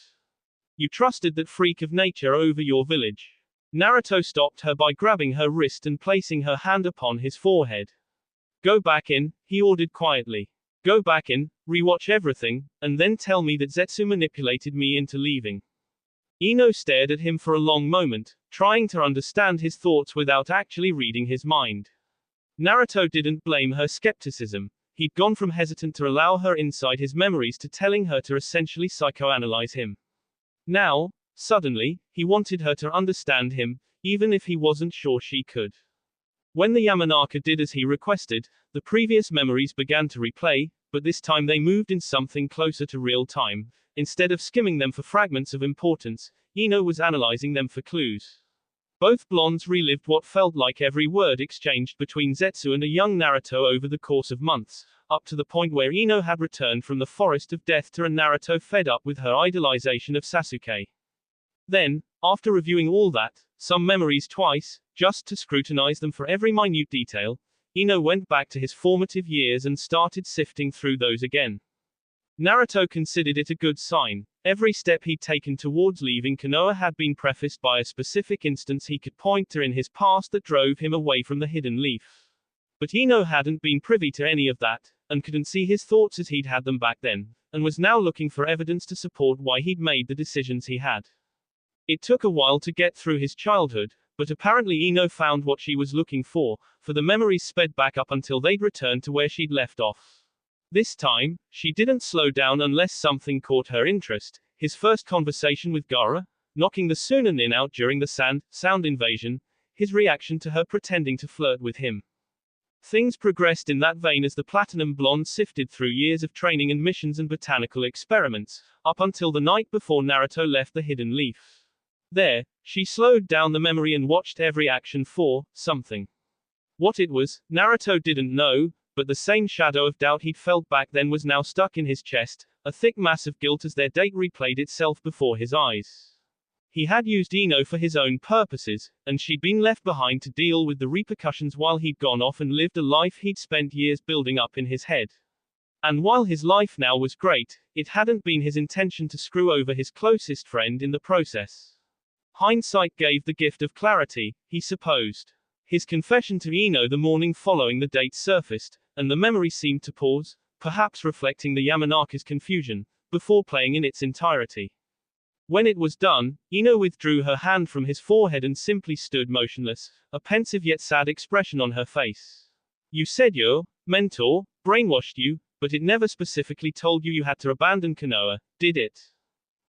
S1: You trusted that freak of nature over your village. Naruto stopped her by grabbing her wrist and placing her hand upon his forehead. Go back in, he ordered quietly. Go back in, rewatch everything, and then tell me that Zetsu manipulated me into leaving. Ino stared at him for a long moment, trying to understand his thoughts without actually reading his mind. Naruto didn't blame her skepticism. He'd gone from hesitant to allow her inside his memories to telling her to essentially psychoanalyze him. Now, suddenly, he wanted her to understand him, even if he wasn't sure she could. When the Yamanaka did as he requested, the previous memories began to replay, but this time they moved in something closer to real time. Instead of skimming them for fragments of importance, Ino was analyzing them for clues. Both blondes relived what felt like every word exchanged between Zetsu and a young Naruto over the course of months, up to the point where Ino had returned from the forest of death to a Naruto fed up with her idolization of Sasuke. Then, after reviewing all that, some memories twice, just to scrutinize them for every minute detail, Ino went back to his formative years and started sifting through those again. Naruto considered it a good sign. Every step he'd taken towards leaving Konoha had been prefaced by a specific instance he could point to in his past that drove him away from the hidden leaf. But Ino hadn't been privy to any of that, and couldn't see his thoughts as he'd had them back then, and was now looking for evidence to support why he'd made the decisions he had. It took a while to get through his childhood, but apparently Ino found what she was looking for the memories sped back up until they'd returned to where she'd left off. This time, she didn't slow down unless something caught her interest. His first conversation with Gaara, knocking the Sunanin out during the sound invasion, his reaction to her pretending to flirt with him. Things progressed in that vein as the platinum blonde sifted through years of training and missions and botanical experiments, up until the night before Naruto left the hidden leaf. There, she slowed down the memory and watched every action for something. What it was, Naruto didn't know, but the same shadow of doubt he'd felt back then was now stuck in his chest, a thick mass of guilt as their date replayed itself before his eyes. He had used Ino for his own purposes, and she'd been left behind to deal with the repercussions while he'd gone off and lived a life he'd spent years building up in his head. And while his life now was great, it hadn't been his intention to screw over his closest friend in the process. Hindsight gave the gift of clarity, he supposed. His confession to Ino the morning following the date surfaced, and the memory seemed to pause, perhaps reflecting the Yamanaka's confusion, before playing in its entirety. When it was done, Ino withdrew her hand from his forehead and simply stood motionless, a pensive yet sad expression on her face. You said your mentor brainwashed you, but it never specifically told you you had to abandon Konoha, did it?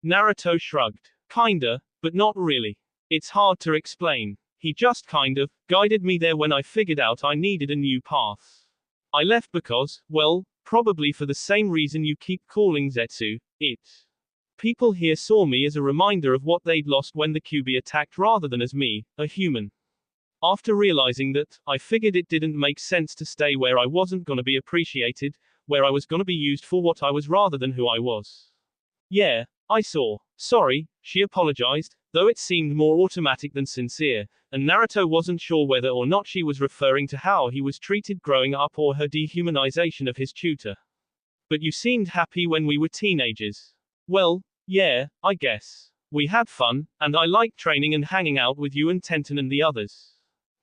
S1: Naruto shrugged. Kinda, but not really. It's hard to explain. He just kind of guided me there when I figured out I needed a new path. I left because, well, probably for the same reason you keep calling Zetsu, it. People here saw me as a reminder of what they'd lost when the QB attacked rather than as me, a human. After realizing that, I figured it didn't make sense to stay where I wasn't gonna be appreciated, where I was gonna be used for what I was rather than who I was. Yeah, I saw. Sorry, she apologized, though it seemed more automatic than sincere, and Naruto wasn't sure whether or not she was referring to how he was treated growing up or her dehumanization of his tutor. But you seemed happy when we were teenagers. Well, yeah, I guess. We had fun, and I liked training and hanging out with you and Tenten and the others.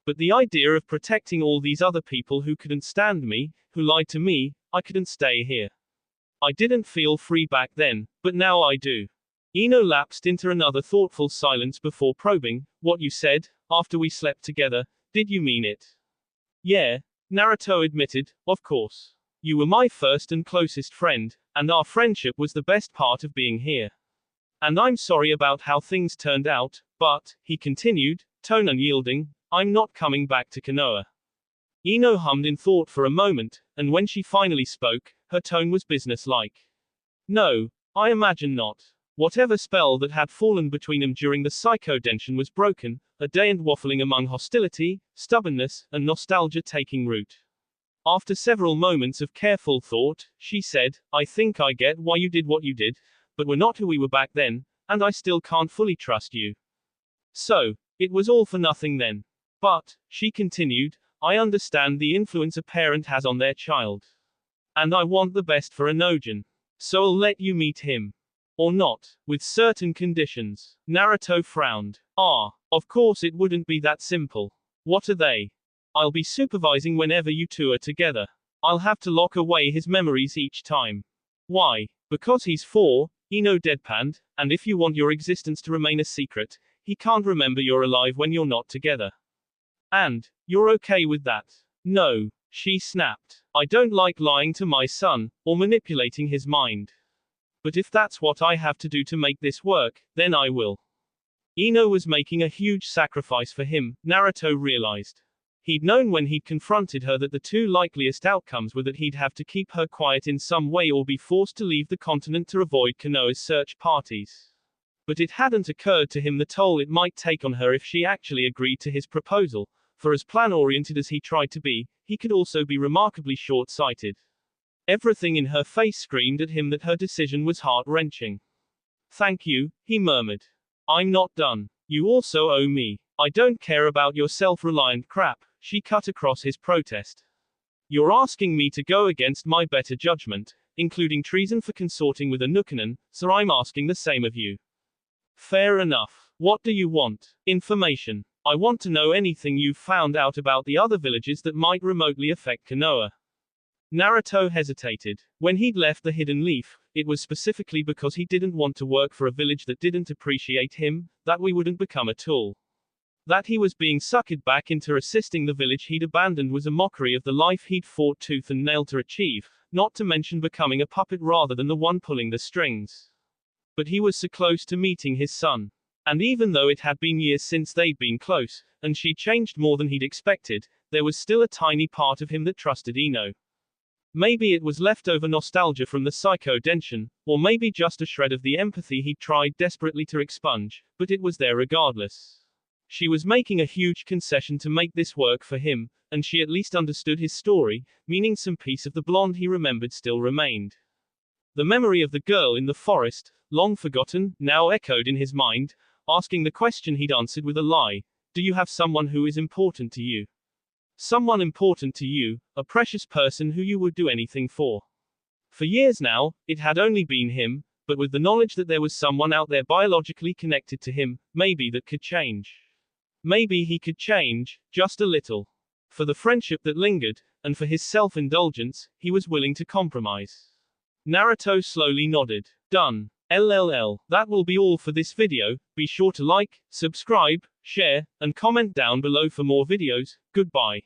S1: But the idea of protecting all these other people who couldn't stand me, who lied to me, I couldn't stay here. I didn't feel free back then, but now I do. Ino lapsed into another thoughtful silence before probing, what you said, after we slept together, did you mean it? Yeah, Naruto admitted, of course. You were my first and closest friend, and our friendship was the best part of being here. And I'm sorry about how things turned out, but, he continued, tone unyielding, I'm not coming back to Konoha. Ino hummed in thought for a moment, and when she finally spoke, her tone was businesslike. No, I imagine not. Whatever spell that had fallen between them during the psycho-denshin was broken, a day and waffling among hostility, stubbornness, and nostalgia taking root. After several moments of careful thought, she said, I think I get why you did what you did, but we're not who we were back then, and I still can't fully trust you. So, it was all for nothing then. But, she continued, I understand the influence a parent has on their child. And I want the best for Enojin. So I'll let you meet him. Or not, with certain conditions. Naruto frowned. Of course it wouldn't be that simple. What are they? I'll be supervising whenever you two are together. I'll have to lock away his memories each time. Why? Because he's 4, Ino deadpanned, and if you want your existence to remain a secret, he can't remember you're alive when you're not together. And, you're okay with that? No, she snapped. I don't like lying to my son, or manipulating his mind. But if that's what I have to do to make this work, then I will. Ino was making a huge sacrifice for him, Naruto realized. He'd known when he'd confronted her that the two likeliest outcomes were that he'd have to keep her quiet in some way or be forced to leave the continent to avoid Konoha's search parties. But it hadn't occurred to him the toll it might take on her if she actually agreed to his proposal, for as plan-oriented as he tried to be, he could also be remarkably short-sighted. Everything in her face screamed at him that her decision was heart-wrenching. Thank you, he murmured. I'm not done. You also owe me. I don't care about your self-reliant crap, she cut across his protest. You're asking me to go against my better judgment, including treason for consorting with a Nukanen, so I'm asking the same of you. Fair enough. What do you want? Information. I want to know anything you've found out about the other villages that might remotely affect Konoha. Naruto hesitated. When he'd left the Hidden Leaf, it was specifically because he didn't want to work for a village that didn't appreciate him, that we wouldn't become a tool. That he was being suckered back into assisting the village he'd abandoned was a mockery of the life he'd fought tooth and nail to achieve, not to mention becoming a puppet rather than the one pulling the strings. But he was so close to meeting his son. And even though it had been years since they'd been close, and she'd changed more than he'd expected, there was still a tiny part of him that trusted Ino. Maybe it was leftover nostalgia from the Psycho Denshin, or maybe just a shred of the empathy he tried desperately to expunge, but it was there regardless. She was making a huge concession to make this work for him, and she at least understood his story, meaning some piece of the blonde he remembered still remained. The memory of the girl in the forest, long forgotten, now echoed in his mind, asking the question he'd answered with a lie. Do you have someone who is important to you? Someone important to you, a precious person who you would do anything for. For years now, it had only been him, but with the knowledge that there was someone out there biologically connected to him, maybe that could change. Maybe he could change, just a little. For the friendship that lingered, and for his self-indulgence, he was willing to compromise. Naruto slowly nodded. Done. LLL. That will be all for this video. Be sure to like, subscribe, share, and comment down below for more videos. Goodbye.